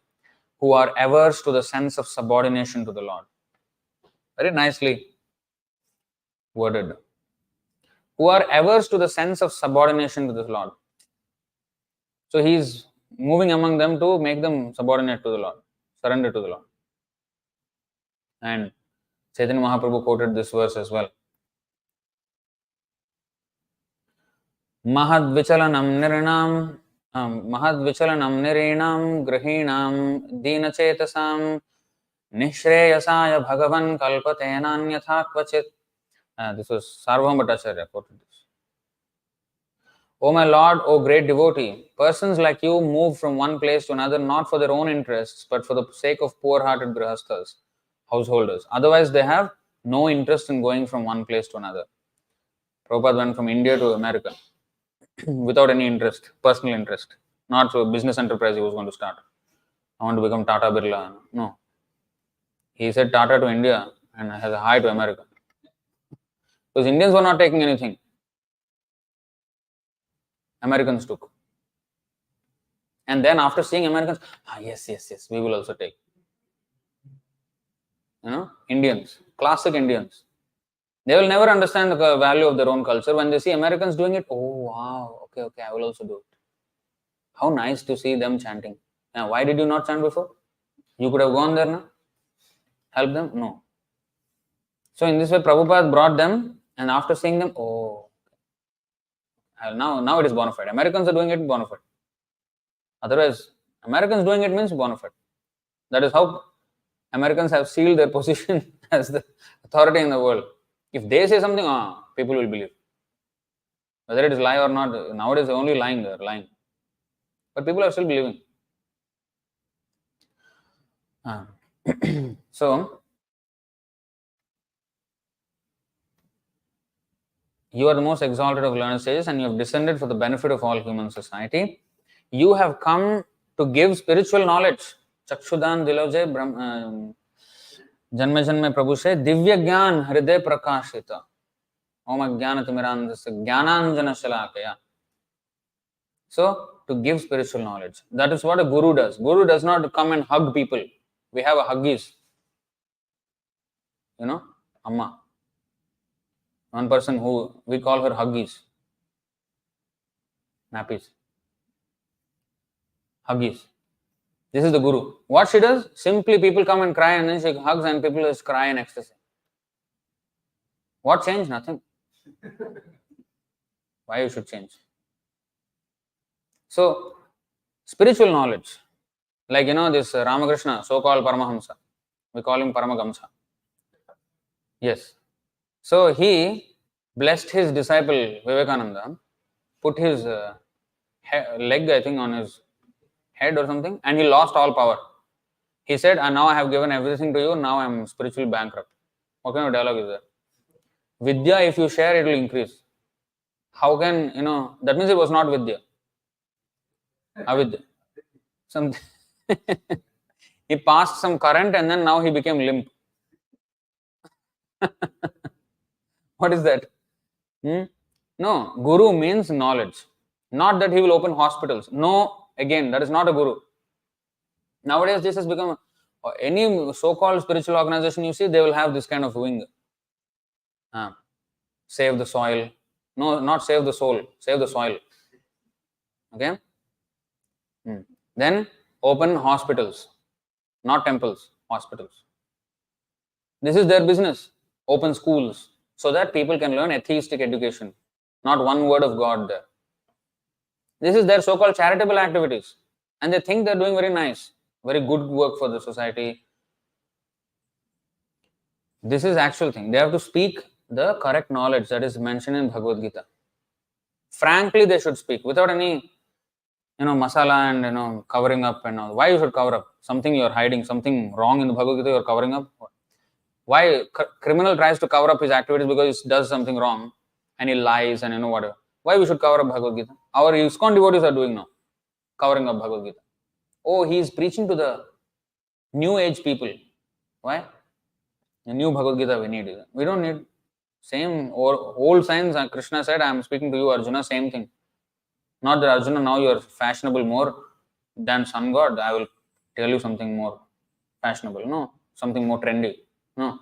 S1: who are averse to the sense of subordination to the Lord. Very nicely worded. Who are averse to the sense of subordination to the Lord. So he is moving among them to make them subordinate to the Lord, surrender to the Lord. And Chaitanya Mahaprabhu quoted this verse as well. Mahadvichalanam nirinam grihinam dinachetasam nishreyasaya bhagavan kalpatenanyatha kvachit. This was Sarvabhauma Bhattacharya quoted this. O my Lord, O great devotee, persons like you move from one place to another not for their own interests but for the sake of poor-hearted grihasthas, householders. Otherwise, they have no interest in going from one place to another. Prabhupada went from India to America without any interest, personal interest. Not for a business enterprise he was going to start. I want to become Tata Birla. No. He said Tata to India and has a hi to America. Because Indians were not taking anything. Americans took. And then after seeing Americans, yes, we will also take. Indians, classic Indians. They will never understand the value of their own culture. When they see Americans doing it, oh wow, okay, I will also do it. How nice to see them chanting. Now, why did you not chant before? You could have gone there now. Help them? No. So in this way, Prabhupada brought them, and after seeing them, now it is Bonafide. Americans are doing it Bonafide. Otherwise, Americans doing it means Bonafide. That is how Americans have sealed their position as the authority in the world. If they say something, people will believe. Whether it is lie or not, nowadays they are only lying there, lying. But people are still believing. So, you are the most exalted of learned sages and you have descended for the benefit of all human society. You have come to give spiritual knowledge. Chakshudan diloje janme janme prabhu se divya gyan hriday prakashita. Om ajnana timirandhasya jnananjana shalakaya. So, to give spiritual knowledge. That is what a guru does. Guru does not come and hug people. We have a huggies. Amma. One person who we call her huggies. Nappies. Huggies. This is the guru. What she does? Simply people come and cry and then she hugs and people just cry in ecstasy. What changed? Nothing. Why you should change? So, spiritual knowledge. Like, this Ramakrishna, so-called Paramahamsa. We call him Paramagamsa. Yes. So, he blessed his disciple Vivekananda, put his leg, I think, on his head or something, and he lost all power. He said, now I have given everything to you, now I am spiritually bankrupt. What kind of dialogue is that? Vidya, if you share, it will increase. How can, that means it was not Vidya. Avidya. He passed some current and then now he became limp. What is that? No, guru means knowledge. Not that he will open hospitals. No, again, that is not a guru. Nowadays, this has become any so-called spiritual organization you see, they will have this kind of wing. Save the soil. No, not save the soul, save the soil. Okay? Then open hospitals, not temples, hospitals. This is their business. Open schools so that people can learn atheistic education, not one word of God there. This is their so-called charitable activities. And they think they're doing very nice, very good work for the society. This is actual thing. They have to speak the correct knowledge that is mentioned in Bhagavad Gita. Frankly, they should speak without any, masala and, covering up and all. Why you should cover up? Something you are hiding, something wrong in the Bhagavad Gita you are covering up. Why criminal tries to cover up his activities because he does something wrong and he lies and whatever. Why we should cover up Bhagavad Gita? Our ISKCON devotees are doing now, covering up Bhagavad Gita. Oh, he is preaching to the new age people. Why? The new Bhagavad Gita we need. We don't need same or old signs. Krishna said, I am speaking to you, Arjuna, same thing. Not that Arjuna, now you are fashionable more than sun god. I will tell you something more fashionable. No, something more trendy. No,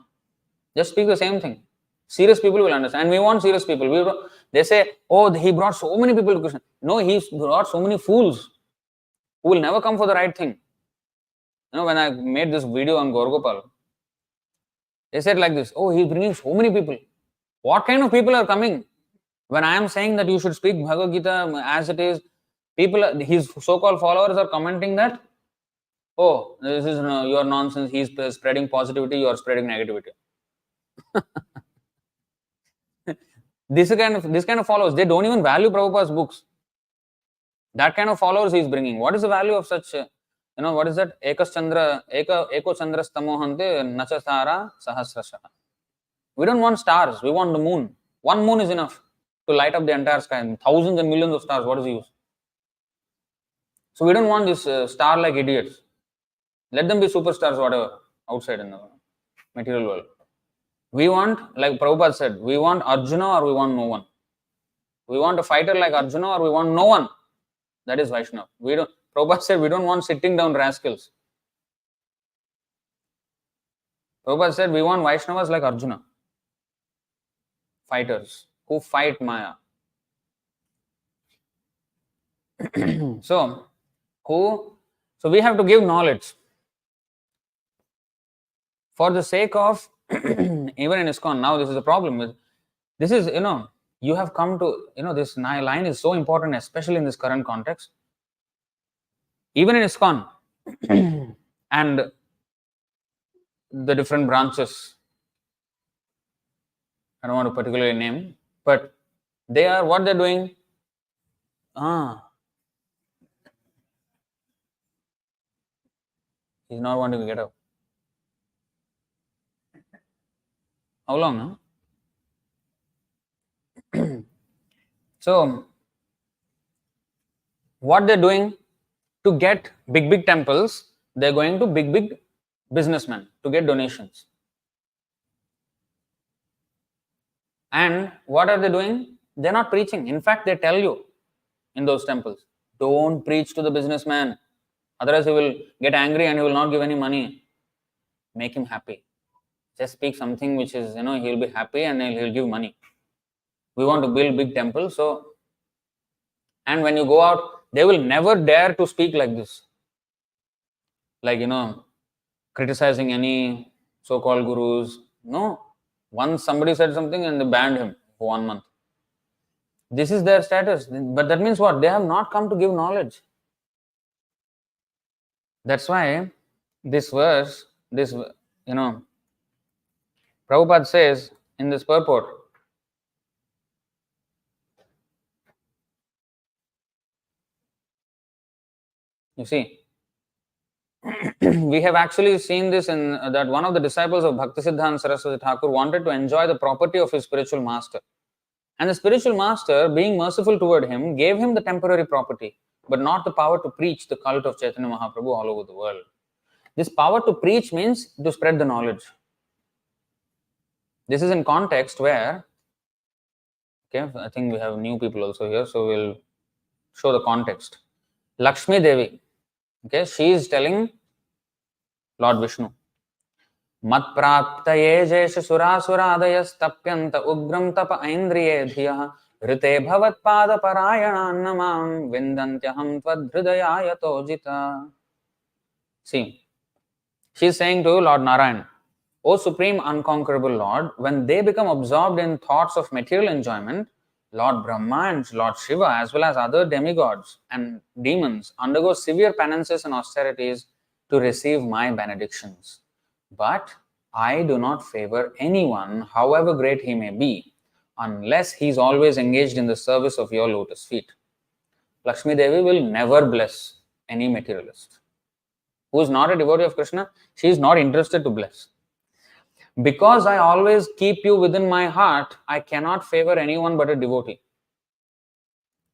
S1: just speak the same thing. Serious people will understand. And we want serious people. They say, oh, he brought so many people to Krishna. No, he brought so many fools who will never come for the right thing. When I made this video on Gaurgopal, they said like this, oh, he's bringing so many people. What kind of people are coming? When I am saying that you should speak Bhagavad Gita as it is, people, his so-called followers are commenting that, oh, this is your nonsense, he's spreading positivity, you are spreading negativity. This kind of followers, they don't even value Prabhupada's books. That kind of followers he is bringing. What is the value of such, what is that? Eko chandra stamohante nachasara sahasrasha. We don't want stars, we want the moon. One moon is enough to light up the entire sky. Thousands and millions of stars, what is the use? So we don't want these star-like idiots. Let them be superstars, whatever, outside in the material world. We want, like Prabhupada said, we want Arjuna or we want no one. We want a fighter like Arjuna or we want no one. That is Vaishnava. Prabhupada said we don't want sitting down rascals. Prabhupada said we want Vaishnavas like Arjuna. Fighters who fight Maya. So we have to give knowledge. For the sake of, even in ISKCON, now this is a problem. This is, you have come to, this line is so important, especially in this current context. Even in ISKCON and the different branches, I don't want to particularly name, but they are, what they're doing, he's not wanting to get up. How long, no? So, what they're doing to get big temples, they're going to big businessmen to get donations. And what are they doing? They're not preaching. In fact, they tell you in those temples, don't preach to the businessman. Otherwise, he will get angry and he will not give any money. Make him happy. Just speak something which is, he'll be happy and he'll give money. We want to build big temples. So, and when you go out, they will never dare to speak like this. Like, criticizing any so-called gurus. No. Once somebody said something and they banned him for 1 month. This is their status. But that means what? They have not come to give knowledge. That's why this verse, Prabhupada says in this purport, you see, we have actually seen this in that one of the disciples of Bhaktisiddhanta Saraswati Thakur wanted to enjoy the property of his spiritual master. And the spiritual master, being merciful toward him, gave him the temporary property, but not the power to preach the cult of Chaitanya Mahaprabhu all over the world. This power to preach means to spread the knowledge. This is in context where, okay, I think we have new people also here, so we'll show the context. Lakshmi Devi, okay, she is telling Lord Vishnu, Mat praptaye jesha surasuradayas tapyanta ugram tapa aindriye dhiyah rite bhavat pada parayanannamam vindantyaham tvad hridaya yatojita. See, she is saying to Lord Narayan, O Supreme Unconquerable Lord, when they become absorbed in thoughts of material enjoyment, Lord Brahma and Lord Shiva, as well as other demigods and demons, undergo severe penances and austerities to receive my benedictions. But I do not favor anyone, however great he may be, unless he is always engaged in the service of your lotus feet. Lakshmi Devi will never bless any materialist. Who is not a devotee of Krishna, she is not interested to bless. Because I always keep you within my heart, I cannot favor anyone but a devotee.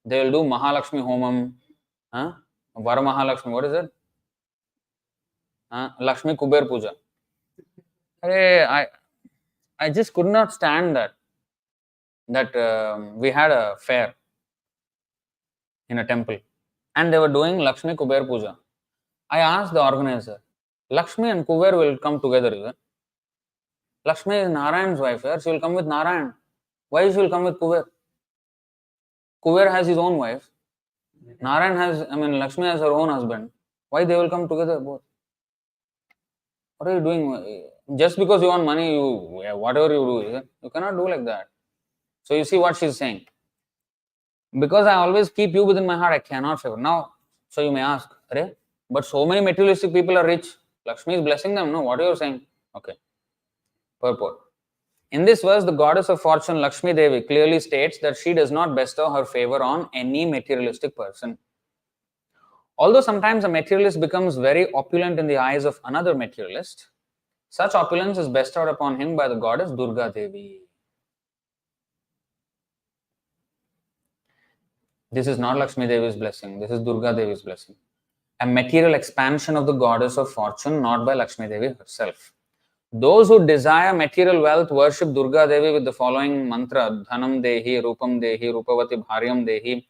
S1: They will do Mahalakshmi Homam, Vara Mahalakshmi, what is it? Lakshmi Kuber Puja. I just could not stand that we had a fair in a temple and they were doing Lakshmi Kuber Puja. I asked the organizer, Lakshmi and Kuber will come together, is it? Lakshmi is Narayan's wife, sir. She will come with Narayan. Why she will come with Kuber? Kuber has his own wife. Lakshmi has her own husband. Why they will come together both? What are you doing? Just because you want money, whatever you do, you cannot do like that. So you see what she's saying. Because I always keep you within my heart, I cannot favor. Now, so you may ask, but so many materialistic people are rich. Lakshmi is blessing them. No, what are you saying? Okay. Purport. In this verse, the goddess of fortune, Lakshmi Devi, clearly states that she does not bestow her favor on any materialistic person. Although sometimes a materialist becomes very opulent in the eyes of another materialist, such opulence is bestowed upon him by the goddess Durga Devi. This is not Lakshmi Devi's blessing, this is Durga Devi's blessing. A material expansion of the goddess of fortune, not by Lakshmi Devi herself. Those who desire material wealth worship Durga Devi with the following mantra: Dhanam Dehi, Rupam Dehi, Rupavati Bharyam Dehi.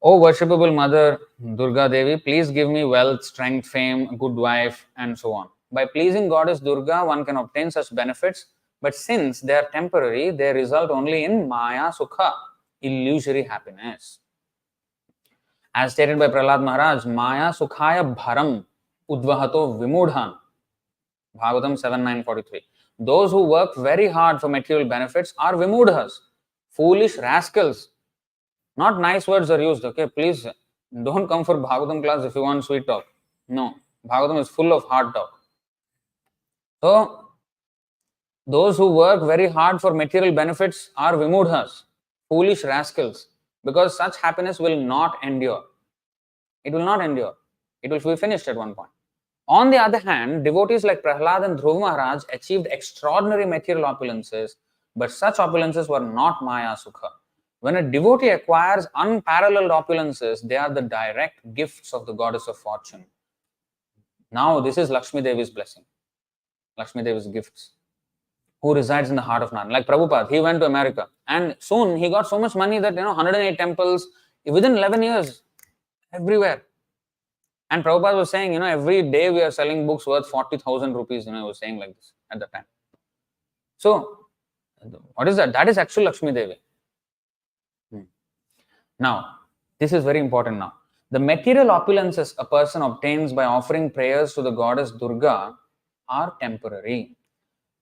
S1: O worshipable Mother Durga Devi, please give me wealth, strength, fame, a good wife, and so on. By pleasing Goddess Durga, one can obtain such benefits, but since they are temporary, they result only in Maya Sukha, illusory happiness. As stated by Prahlad Maharaj, Maya Sukhaya Bharam Udvahato Vimudhan. Bhagavatam 7.9.43. Those who work very hard for material benefits are Vimudhas, foolish rascals. Not nice words are used, okay? Please don't come for Bhagavatam class if you want sweet talk. No, Bhagavatam is full of hard talk. So, those who work very hard for material benefits are Vimudhas, foolish rascals, because such happiness will not endure. It will not endure. It will be finished at one point. On the other hand, devotees like Prahlad and Dhruva Maharaj achieved extraordinary material opulences, but such opulences were not Maya Sukha. When a devotee acquires unparalleled opulences, they are the direct gifts of the goddess of fortune. Now, this is Lakshmi Devi's blessing, Lakshmi Devi's gifts, who resides in the heart of Narayan. Like Prabhupada, he went to America and soon he got so much money that, 108 temples within 11 years, everywhere. And Prabhupada was saying, every day we are selling books worth 40,000 rupees, he was saying like this at that time. So, what is that? That is actual Lakshmi Devi. Now, this is very important now. The material opulences a person obtains by offering prayers to the goddess Durga are temporary.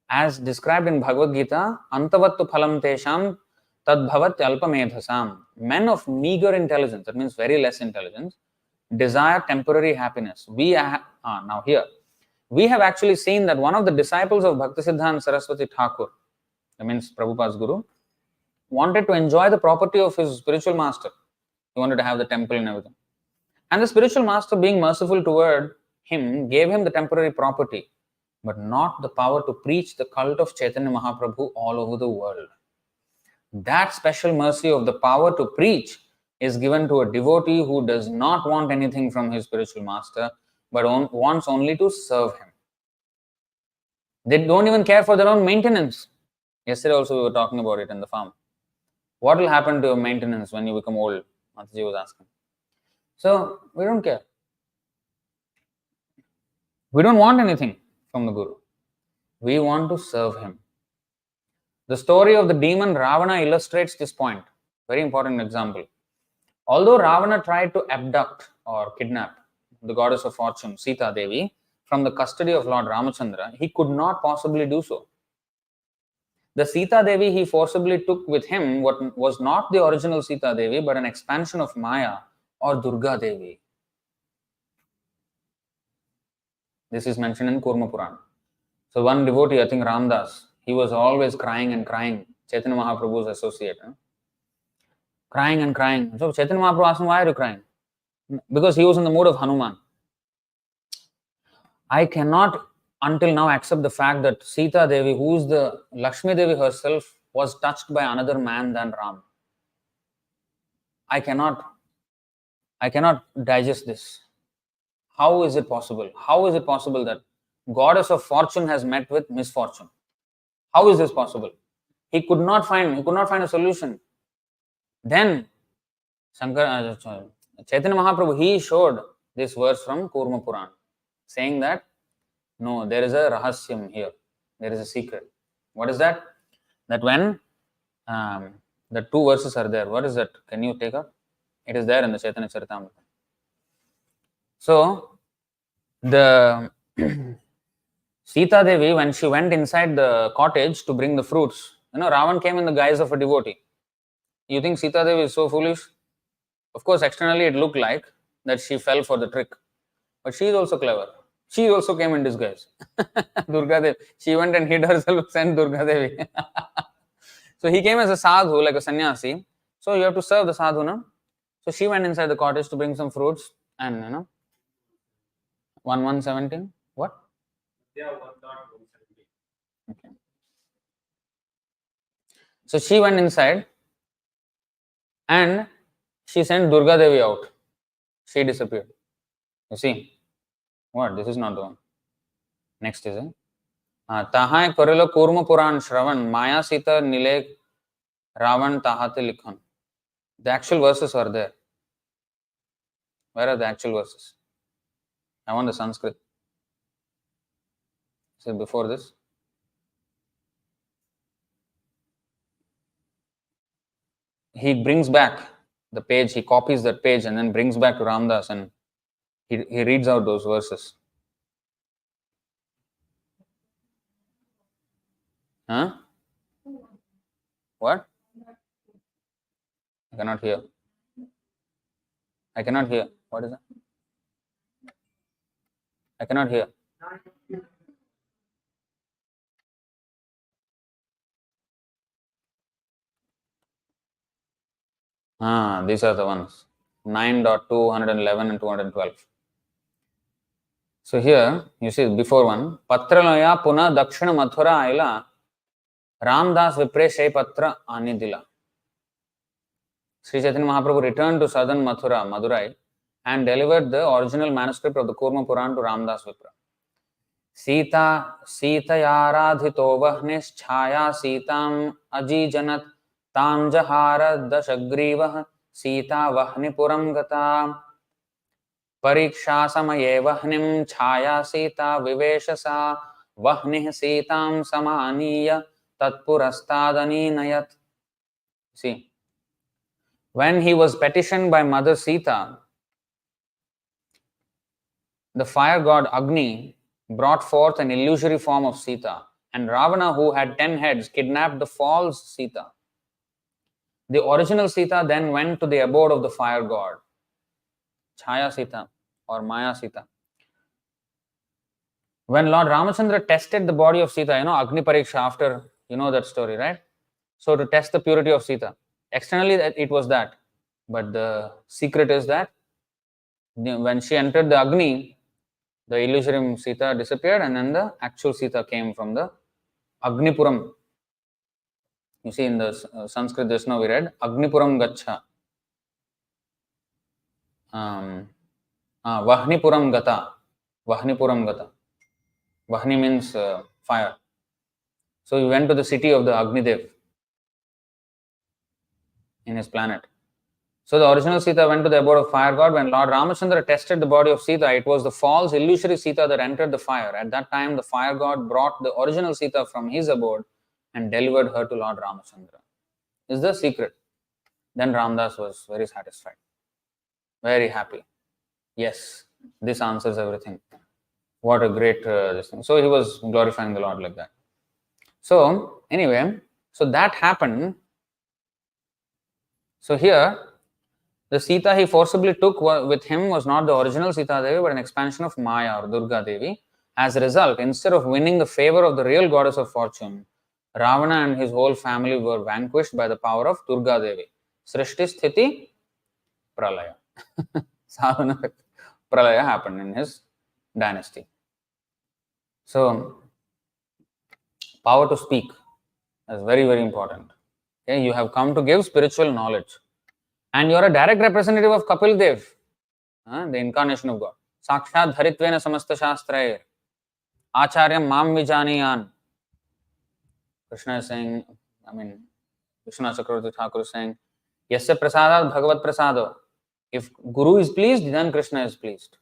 S1: As described in Bhagavad Gita, Antavattu phalam tesham tadbhavat alpamedhasam. Men of meager intelligence, that means very less intelligence, desire temporary happiness. Now here, we have actually seen that one of the disciples of Bhaktisiddhanta Saraswati Thakur, that means Prabhupada's guru, wanted to enjoy the property of his spiritual master. He wanted to have the temple and everything. And the spiritual master, being merciful toward him, gave him the temporary property, but not the power to preach the cult of Chaitanya Mahaprabhu all over the world. That special mercy of the power to preach is given to a devotee who does not want anything from his spiritual master, but wants only to serve him. They don't even care for their own maintenance. Yesterday also we were talking about it in the farm. What will happen to your maintenance when you become old? Mataji was asking. So, we don't care. We don't want anything from the Guru. We want to serve him. The story of the demon Ravana illustrates this point. Very important example. Although Ravana tried to abduct or kidnap the goddess of fortune, Sita Devi, from the custody of Lord Ramachandra, he could not possibly do so. The Sita Devi he forcibly took with him what was not the original Sita Devi, but an expansion of Maya or Durga Devi. This is mentioned in Kurma Purana. So one devotee, I think Ramdas, he was always crying and crying. Chaitanya Mahaprabhu's associate. Crying and crying. So Chaitanya Mahaprabhu asked him, why are you crying? Because he was in the mood of Hanuman. I cannot until now accept the fact that Sita Devi, who is the Lakshmi Devi herself, was touched by another man than Ram. I cannot digest this. How is it possible? How is it possible that goddess of fortune has met with misfortune? How is this possible? He could not find a solution. Then Chaitanya Mahaprabhu, he showed this verse from Kurma Puran, saying that no, there is a rahasyam here. There is a secret. What is that? That when the two verses are there, what is that? Can you take up? It is there in the Chaitanya Charitamrita. So, the Sita Devi, when she went inside the cottage to bring the fruits, Ravan came in the guise of a devotee. You think Sita Devi is so foolish? Of course, externally it looked like that she fell for the trick. But she is also clever. She also came in disguise. Durga Devi. She went and hid herself, sent Durga Devi. So he came as a sadhu, like a sannyasi. So you have to serve the sadhu, no? So she went inside the cottage to bring some fruits and 1117. What?
S2: Yeah, 1.117.
S1: Okay. So she went inside and she sent Durga Devi out. She disappeared. You see? What? This is not the one. Next is it? Tahai Korilo Kurma Puran Shravan Maya Sita Nile Ravan Tahate Likhan. The actual verses are there. Where are the actual verses? I want the Sanskrit. So before this. He brings back the page, he copies that page and then brings back to Ramdas and he reads out those verses. Huh? What? I cannot hear. I cannot hear. What is that? I cannot hear. These are the ones. 9.2, 111 and 212. So here, you see, before one, Patralaya Puna Dakshina Mathura Aila Ramdas Vipre Patra Anidila. Sri Chaitanya Mahaprabhu returned to southern Mathura, Madurai, and delivered the original manuscript of the Kurma Puran to Ramdas Vipra. Sita Yaradhito Vahnis Chaya Sitam Ajijanat Tam Jahara Dashagriva Sita Vahnipuram Gata Pariksha Samaye Vahnim Chaya Sita Viveshasa Vahnih Sitam Samaniya Tatpurastadani Nayat. See, when he was petitioned by Mother Sita, the fire god Agni brought forth an illusory form of Sita, and Ravana, who had 10 heads, kidnapped the false Sita. The original Sita then went to the abode of the fire god, Chaya Sita or Maya Sita. When Lord Ramachandra tested the body of Sita, Agni Pariksha, after, that story, right? So to test the purity of Sita, externally it was that, but the secret is that when she entered the Agni, the illusory Sita disappeared and then the actual Sita came from the Agnipuram. You see, in the Sanskrit just now we read Agnipuram Gacha. Vahnipuram Gata. Vahnipuram Gata. Vahni means fire. So he went to the city of the Agnidev in his planet. So the original Sita went to the abode of fire god. When Lord Ramachandra tested the body of Sita, it was the false illusory Sita that entered the fire. At that time, the fire god brought the original Sita from his abode and delivered her to Lord Ramachandra. Is the secret. Then Ramdas was very satisfied, very happy. Yes, this answers everything. What a great this thing. So he was glorifying the Lord like that. So anyway, so that happened. So here, the Sita he forcibly took with him was not the original Sita Devi, but an expansion of Maya or Durga Devi. As a result, instead of winning the favor of the real goddess of fortune, Ravana and his whole family were vanquished by the power of Durga Devi. Srishti Sthiti Pralaya. Sadhana Pralaya happened in his dynasty. So, power to speak is very, very important. Okay, you have come to give spiritual knowledge. And you are a direct representative of Kapil Dev, the incarnation of God. Sakshat Dharitvena Samasta Shastrair. Acharyam Mam Vijaniyan. Krishna is saying, Vishwanath Chakravarti Thakur is saying, Yasya Prasadat Bhagavat Prasado. If Guru is pleased, then Krishna is pleased.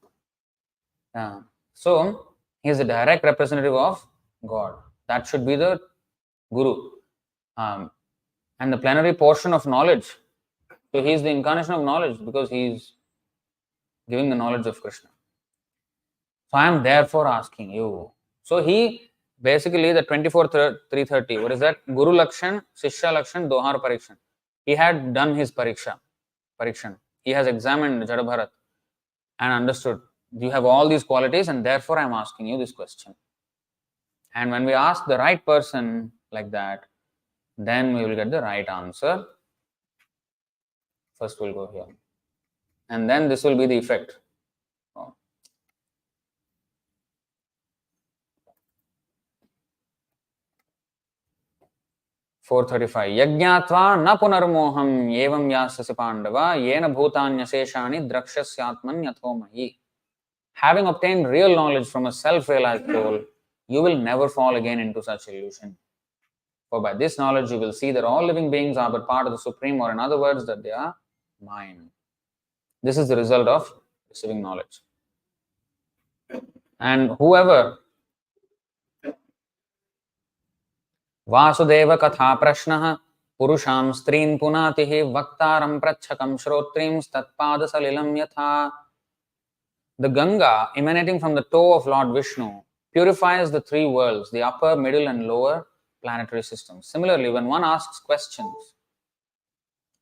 S1: So, he is a direct representative of God. That should be the Guru. And the plenary portion of knowledge. So, he is the incarnation of knowledge because he is giving the knowledge of Krishna. So, I am therefore asking you. So, he basically the 24-330, what is that? Guru Lakshan, Shishya Lakshan, Dohar Parikshan. He had done his Parikshan. He has examined Jada Bharat and understood you have all these qualities, and therefore I am asking you this question. And when we ask the right person like that, then we will get the right answer. First we'll go here. And then this will be the effect. 435. Yajñātvā na punarmoham evam yasasi pandava yena bhutanyaseshani drakshasyatman yathomahi. Having obtained real knowledge from a self-realized soul, you will never fall again into such illusion. For by this knowledge you will see that all living beings are but part of the Supreme, or in other words, that they are mine. This is the result of receiving knowledge. And whoever Vasudeva Katha Prashnaha Purusham Strin Punatihi Vaktaram Prachakam Shrotrims Tatpada Salilam Yatha. The Ganga emanating from the toe of Lord Vishnu purifies the three worlds, the upper, middle and lower planetary systems. Similarly, when one asks questions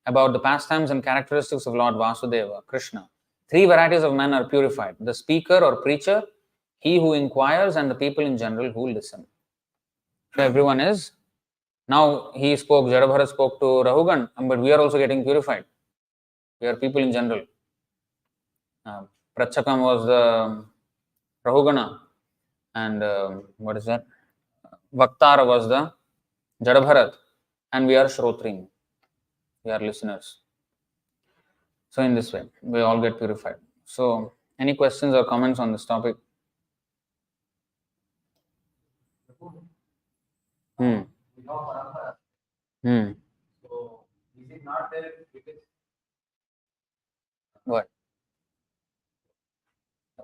S1: about the pastimes and characteristics of Lord Vasudeva, Krishna, three varieties of men are purified: the speaker or preacher, he who inquires, and the people in general who listen. So everyone is, now he spoke, Jadabharat spoke to Rahugan, but we are also getting purified. We are people in general. Prachakam was the Rahugana, and what is that? Vaktara was the Jadabharat, and we are Shrotrim. We are listeners. So in this way, we all get purified. So, any questions or comments on this topic?
S2: We know parampara. So is it not there because
S1: What?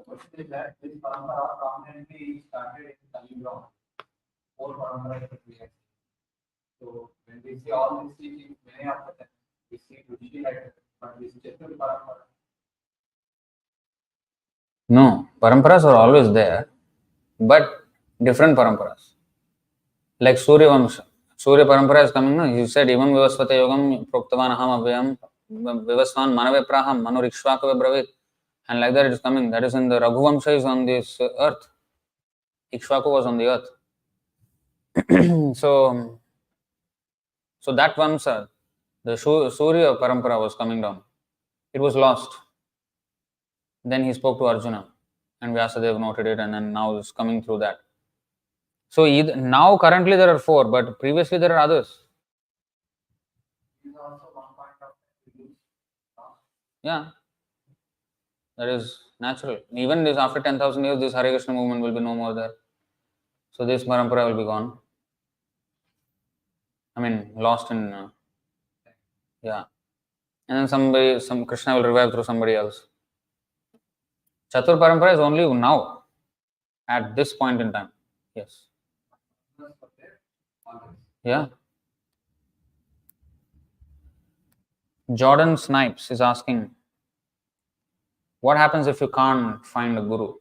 S2: the question is that this parampara prominently started in Tamil Nadu. Four paramparas that we have. So when we see all these teachings, many of them we see Rishi like that, but this Chatur parampara.
S1: No, paramparas are always there, but different paramparas. Like Surya Vamsha. Surya parampara is coming, no? He said, Ivam Vivasvata Yogam Proktavan Aham Avyam Vivasvan Manave Praham Manu Rikshvakave Bravit. And like that it is coming. That is in the Raghuvamsha is on this earth. Ikshvaku was on the earth. So that Vamsa, the Surya parampara was coming down. It was lost. Then he spoke to Arjuna and Vyasadeva noted it, and then now it's coming through that. So now currently there are four, but previously there are others.
S2: This is also one point of view.
S1: Yeah, that is natural. Even this after 10,000 years, this Hare Kṛṣṇa movement will be no more there. So this parampara will be gone. Lost in yeah. And then some Krishna will revive through somebody else. Chatur parampara is only now, at this point in time. Yes. Yeah. Jordan Snipes is asking, what happens if you can't find a guru?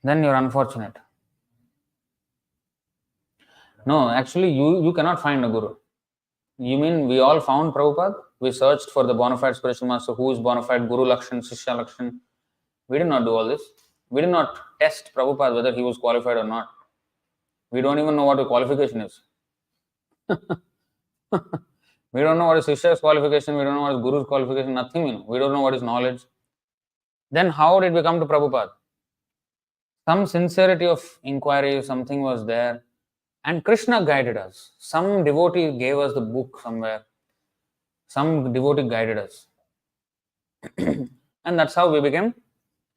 S1: Then you're unfortunate. No, actually you cannot find a guru. You mean we all found Prabhupada? We searched for the Bonafide spiritual master, who is Bonafide, Guru Lakshan, Shishya Lakshan. We did not do all this. We did not test Prabhupada whether he was qualified or not. We don't even know what a qualification is. We don't know what is Shishya's qualification, we don't know what is Guru's qualification, nothing we know. We don't know what is knowledge. Then how did we come to Prabhupada? Some sincerity of inquiry, something was there. And Krishna guided us. Some devotee gave us the book somewhere. Some devotee guided us. And that's how we became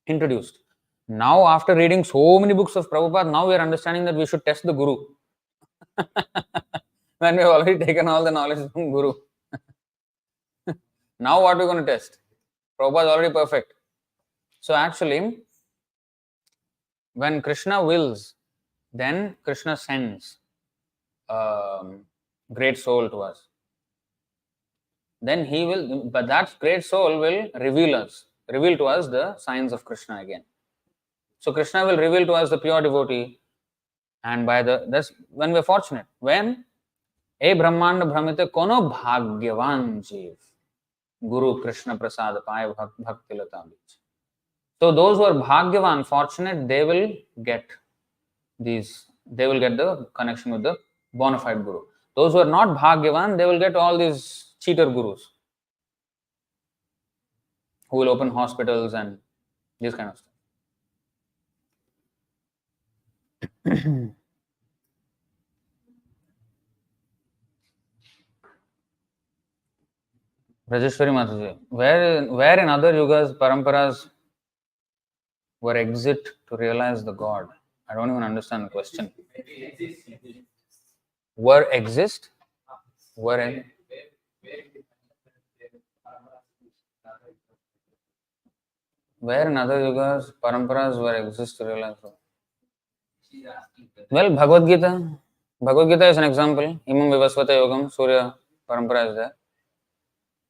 S1: introduced. Now, after reading so many books of Prabhupada, now we are understanding that we should test the Guru. When we have already taken all the knowledge from Guru. Now what are we going to test? Prabhupada is already perfect. So actually, when Krishna wills, then Krishna sends great soul to us. Then he will, but that great soul will reveal to us the signs of Krishna again. So Krishna will reveal to us the pure devotee, and that's when we're fortunate. When ए ब्रह्मांड भ्रमित कोनो भाग्यवान जीव Guru Krishna Prasad Pai Bhakti Lata Beach. So those who are Bhagyavan, fortunate, they will get the connection with the Bonafide Guru. Those who are not Bhagyavan, they will get all these cheater gurus who will open hospitals and this kind of stuff. Rajeshwari Mataji, where in other yugas, paramparas were exit to realize the God? I don't even understand the question. Were exist? Were in? Where in other yugas, paramparas were exist to realize the God? Well, Bhagavad Gita. Bhagavad Gita is an example. Imam Vivasvata Yogam, Surya parampara is there.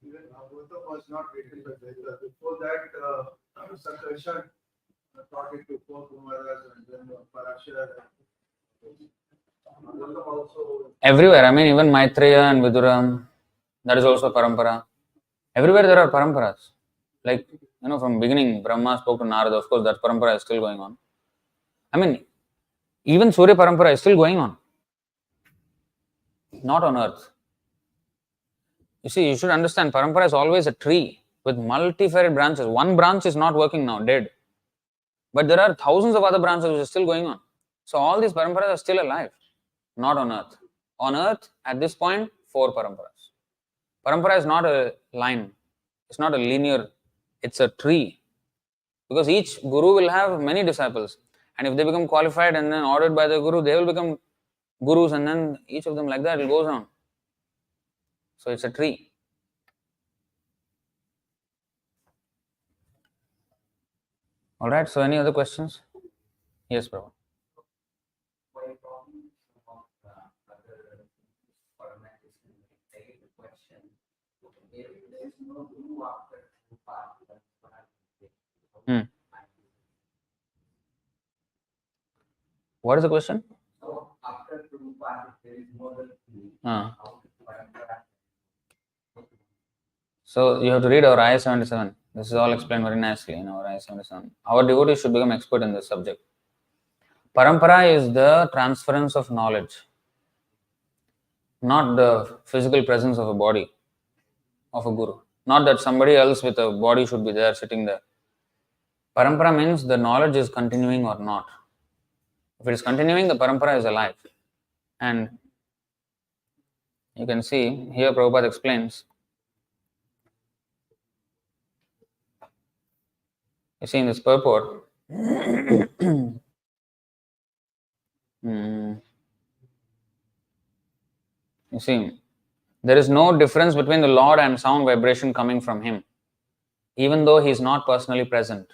S3: Even Bhagavata was not written by Veda. Before that, Sankarshan taught it to four Kumaras and then Parashara. Bhagavata also.
S1: Everywhere, I mean, even Maitreya and Vidura, that is also parampara. Everywhere there are paramparas. Like, from beginning, Brahma spoke to Narada. Of course, that parampara is still going on. I mean, even Surya parampara is still going on. Not on earth. You see, you should understand, parampara is always a tree with multifarious branches. One branch is not working now, dead. But there are thousands of other branches which are still going on. So all these paramparas are still alive. Not on earth. On earth, at this point, 4 paramparas. Parampara is not a line. It's not a linear. It's a tree. Because each guru will have many disciples. And if they become qualified and then ordered by the guru, they will become gurus, and then each of them like that, it goes on. So it's a tree. Alright, so any other questions? Yes, Prabhu. What is the question?
S2: So after Prabhupada, there is no other.
S1: So you have to read our I-77. This is all explained very nicely in our I-77. Our devotees should become expert in this subject. Parampara is the transference of knowledge, not the physical presence of a body, of a guru. Not that somebody else with a body should be there, sitting there. Parampara means the knowledge is continuing or not. If it is continuing, the parampara is alive. And you can see, here Prabhupada explains. You see in this purport, you see, there is no difference between the Lord and sound vibration coming from Him, even though He is not personally present.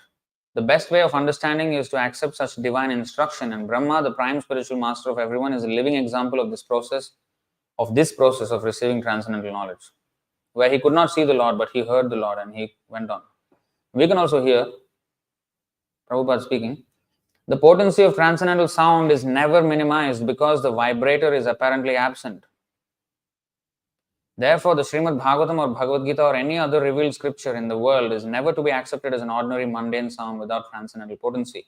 S1: The best way of understanding is to accept such divine instruction, and Brahma, the prime spiritual master of everyone, is a living example of this process of receiving transcendental knowledge, where he could not see the Lord, but he heard the Lord and he went on. We can also hear Prabhupada speaking. The potency of transcendental sound is never minimized because the vibrator is apparently absent. Therefore, the Srimad Bhagavatam or Bhagavad Gita or any other revealed scripture in the world is never to be accepted as an ordinary mundane sound without transcendental potency.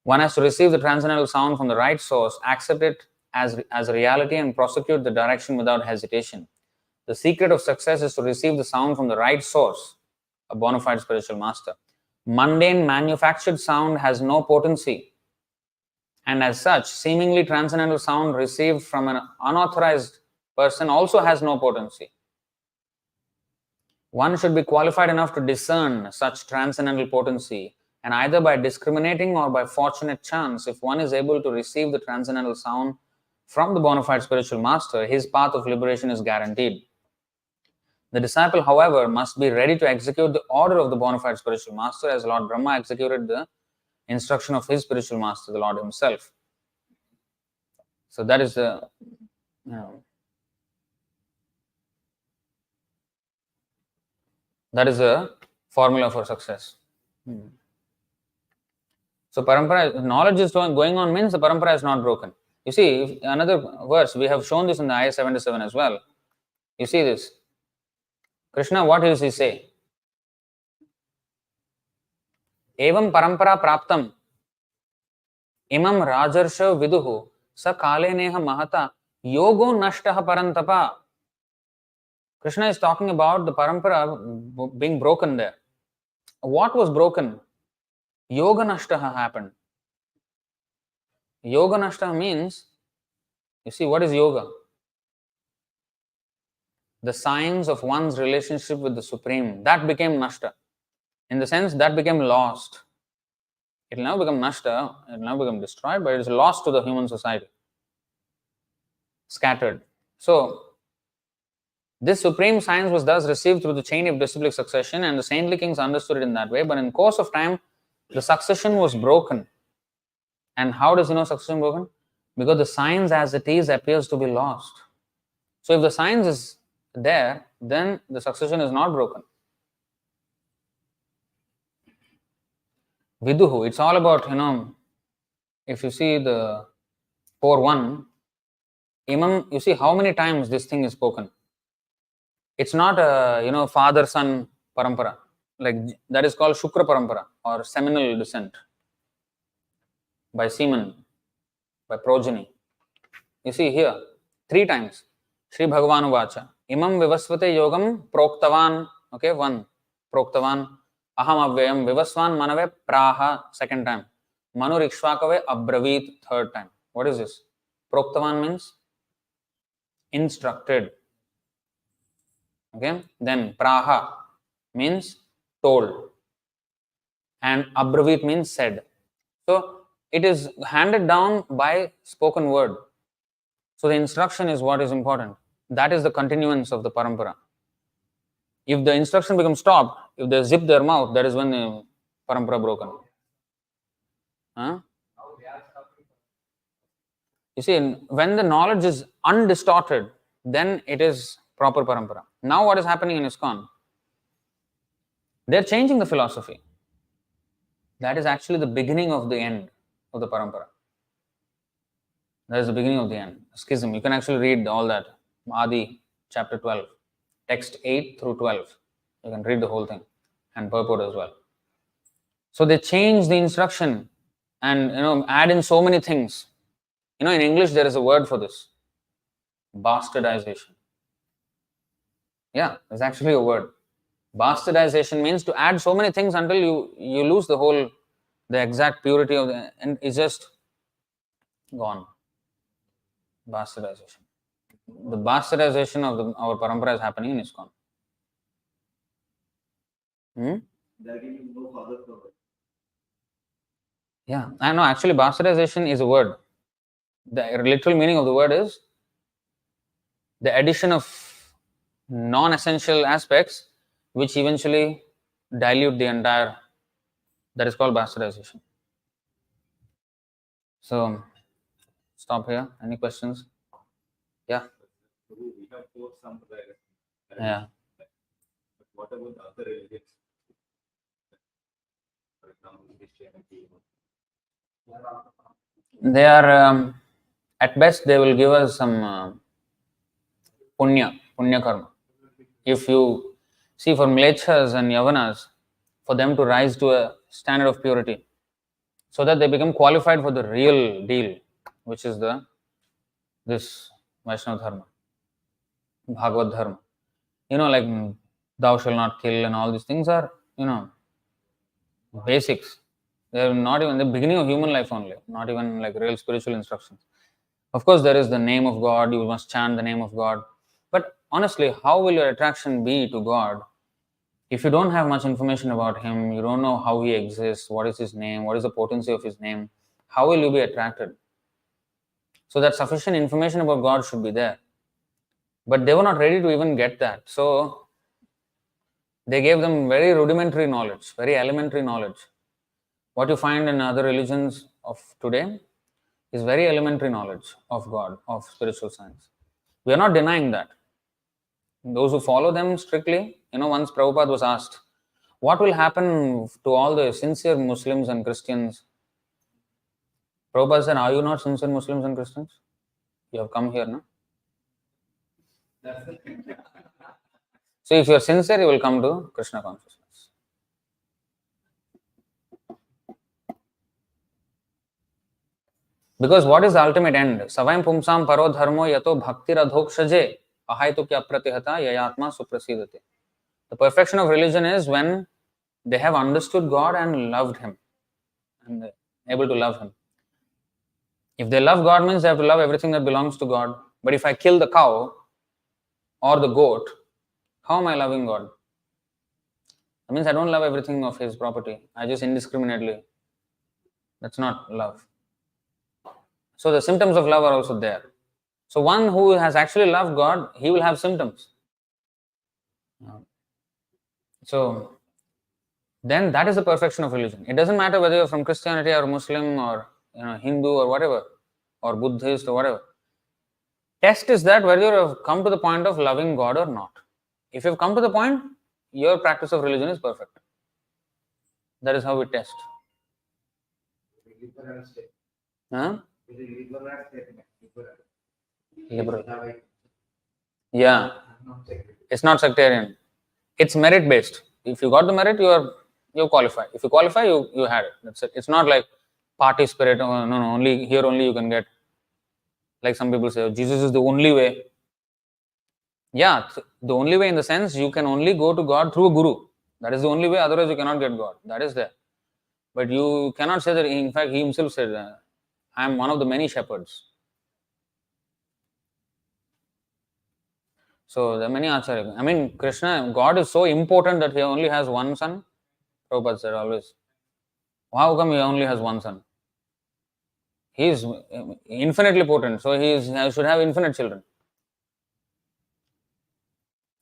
S1: One has to receive the transcendental sound from the right source, accept it as a reality, and prosecute the direction without hesitation. The secret of success is to receive the sound from the right source, a bona fide spiritual master. Mundane manufactured sound has no potency, and as such, seemingly transcendental sound received from an unauthorized person also has no potency. One should be qualified enough to discern such transcendental potency, and either by discriminating or by fortunate chance, if one is able to receive the transcendental sound from the bona fide spiritual master, his path of liberation is guaranteed. The disciple, however, must be ready to execute the order of the bona fide spiritual master as Lord Brahma executed the instruction of his spiritual master, the Lord himself. So that is the, that is a formula for success. So parampara, knowledge is going on means the parampara is not broken. You see, another verse, we have shown this in the IS 77 as well. You see this. Krishna, what does he say? Evam parampara praptam imam rajarsha viduhu sa kale neha mahata yogo nashtaha parantapa. Krishna is talking about the parampara being broken there. What was broken? Yoga nashtaha happened. Yoga nashtaha means, you see, what is yoga? The signs of one's relationship with the Supreme. That became nashta. In the sense, that became lost. It will now become nashta, it will now become destroyed, but it is lost to the human society. Scattered. So, this supreme science was thus received through the chain of disciplic succession, and the saintly kings understood it in that way, but in course of time, the succession was broken. And how does he know succession broken? Because the science as it is appears to be lost. So if the science is there, then the succession is not broken. Viduhu, it's all about, if you see the 4-1, Imam, you see how many times this thing is spoken. It's not a, father-son parampara. Like that is called Shukra parampara or seminal descent by semen, by progeny. You see here, 3 times. Sri Bhagavanu Vacha. Imam vivasvate yogam proktavan. Okay, 1. Proktavan. Aham avyayam vivasvan manave praha. 2nd time. Manu rikshvakave abravit. 3rd time. What is this? Proktavan means instructed. Okay. Then praha means told. And abravit means said. So it is handed down by spoken word. So the instruction is what is important. That is the continuance of the parampara. If the instruction becomes stopped, if they zip their mouth, that is when the parampara broken. Huh? You see, when the knowledge is undistorted, then it is proper parampara. Now what is happening in ISKCON? They are changing the philosophy. That is actually the beginning of the end of the parampara. That is the beginning of the end. Schism. You can actually read all that. Adi, chapter 12. Text 8 through 12. You can read the whole thing. And purport as well. So they change the instruction and add in so many things. In English there is a word for this. Bastardization. Yeah, there's actually a word. Bastardization means to add so many things until you lose the exact purity of the, and it's just gone. Bastardization. The bastardization of our parampara is happening in ISKCON.
S3: They're giving no father for it.
S1: Yeah, I know. Actually, bastardization is a word. The literal meaning of the word is the addition of non-essential aspects which eventually dilute the entire. That is called bastardization. So, stop here. Any questions? Yeah.
S4: We have 4 sampradayas.
S1: Yeah.
S4: But what about the other religions? For example, Christianity.
S1: They are, at best, they will give us some punya karma. If you see for mlechas and yavanas, for them to rise to a standard of purity, so that they become qualified for the real deal, which is this Vaishnava dharma, Bhagavad dharma. Like thou shalt not kill and all these things are, basics. They are not even the beginning of human life only, not even like real spiritual instructions. Of course, there is the name of God, you must chant the name of God. But honestly, how will your attraction be to God If you don't have much information about him, you don't know how he exists, what is his name, what is the potency of his name, how will you be attracted? So that sufficient information about God should be there. But they were not ready to even get that. So they gave them very rudimentary knowledge, very elementary knowledge. What you find in other religions of today is very elementary knowledge of God, of spiritual science. We are not denying that. Those who follow them strictly, once Prabhupada was asked, what will happen to all the sincere Muslims and Christians? Prabhupada said, are you not sincere Muslims and Christians? You have come here, no?
S2: That's the thing.
S1: So if you are sincere, you will come to Krishna consciousness. Because what is the ultimate end? Savayam pumsam paro dharmo yato bhakti radhokshaje ahaitu kya pratihata yayatma suprasidate. The perfection of religion is when they have understood God and loved Him and able to love Him. If they love God means they have to love everything that belongs to God. But if I kill the cow or the goat, how am I loving God? That means I don't love everything of His property. I just indiscriminately. That's not love. So the symptoms of love are also there. So one who has actually loved God, he will have symptoms. So then that is the perfection of religion. It doesn't matter whether you're from Christianity or Muslim or Hindu or whatever, or Buddhist or whatever. Test is that whether you have come to the point of loving God or not. If you've come to the point, your practice of religion is perfect. That is how we test. Huh? Liberal. Yeah. It's not sectarian. It's merit based. If you got the merit, you qualify. If you qualify, you had it. That's it. It's not like party spirit. Oh, no, only here only you can get. Like some people say, oh, Jesus is the only way. Yeah, the only way in the sense you can only go to God through a guru. That is the only way. Otherwise, you cannot get God. That is there. But you cannot say that. In fact, he himself said, "I am one of the many shepherds." So there are many acharyas. I mean, Krishna, God is so important that He only has one son. Prabhupada said always. How come He only has one son? He is infinitely potent, so He should have infinite children.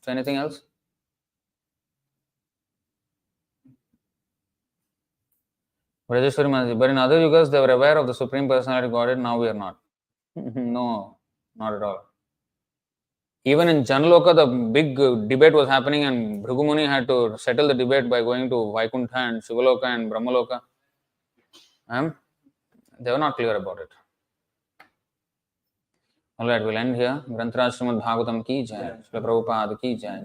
S1: So anything else? Rajeshwari Mataji, but in other yugas they were aware of the Supreme Personality of Godhead, now we are not. No, not at all. Even in Janloka, the big debate was happening, and Bhrigu Muni had to settle the debate by going to Vaikuntha and Shivaloka and Brahmaloka. They were not clear about it. Alright, we'll end here. Grantaraj Srimad Bhagavatam ki jai. Srila Prabhupada ki jai.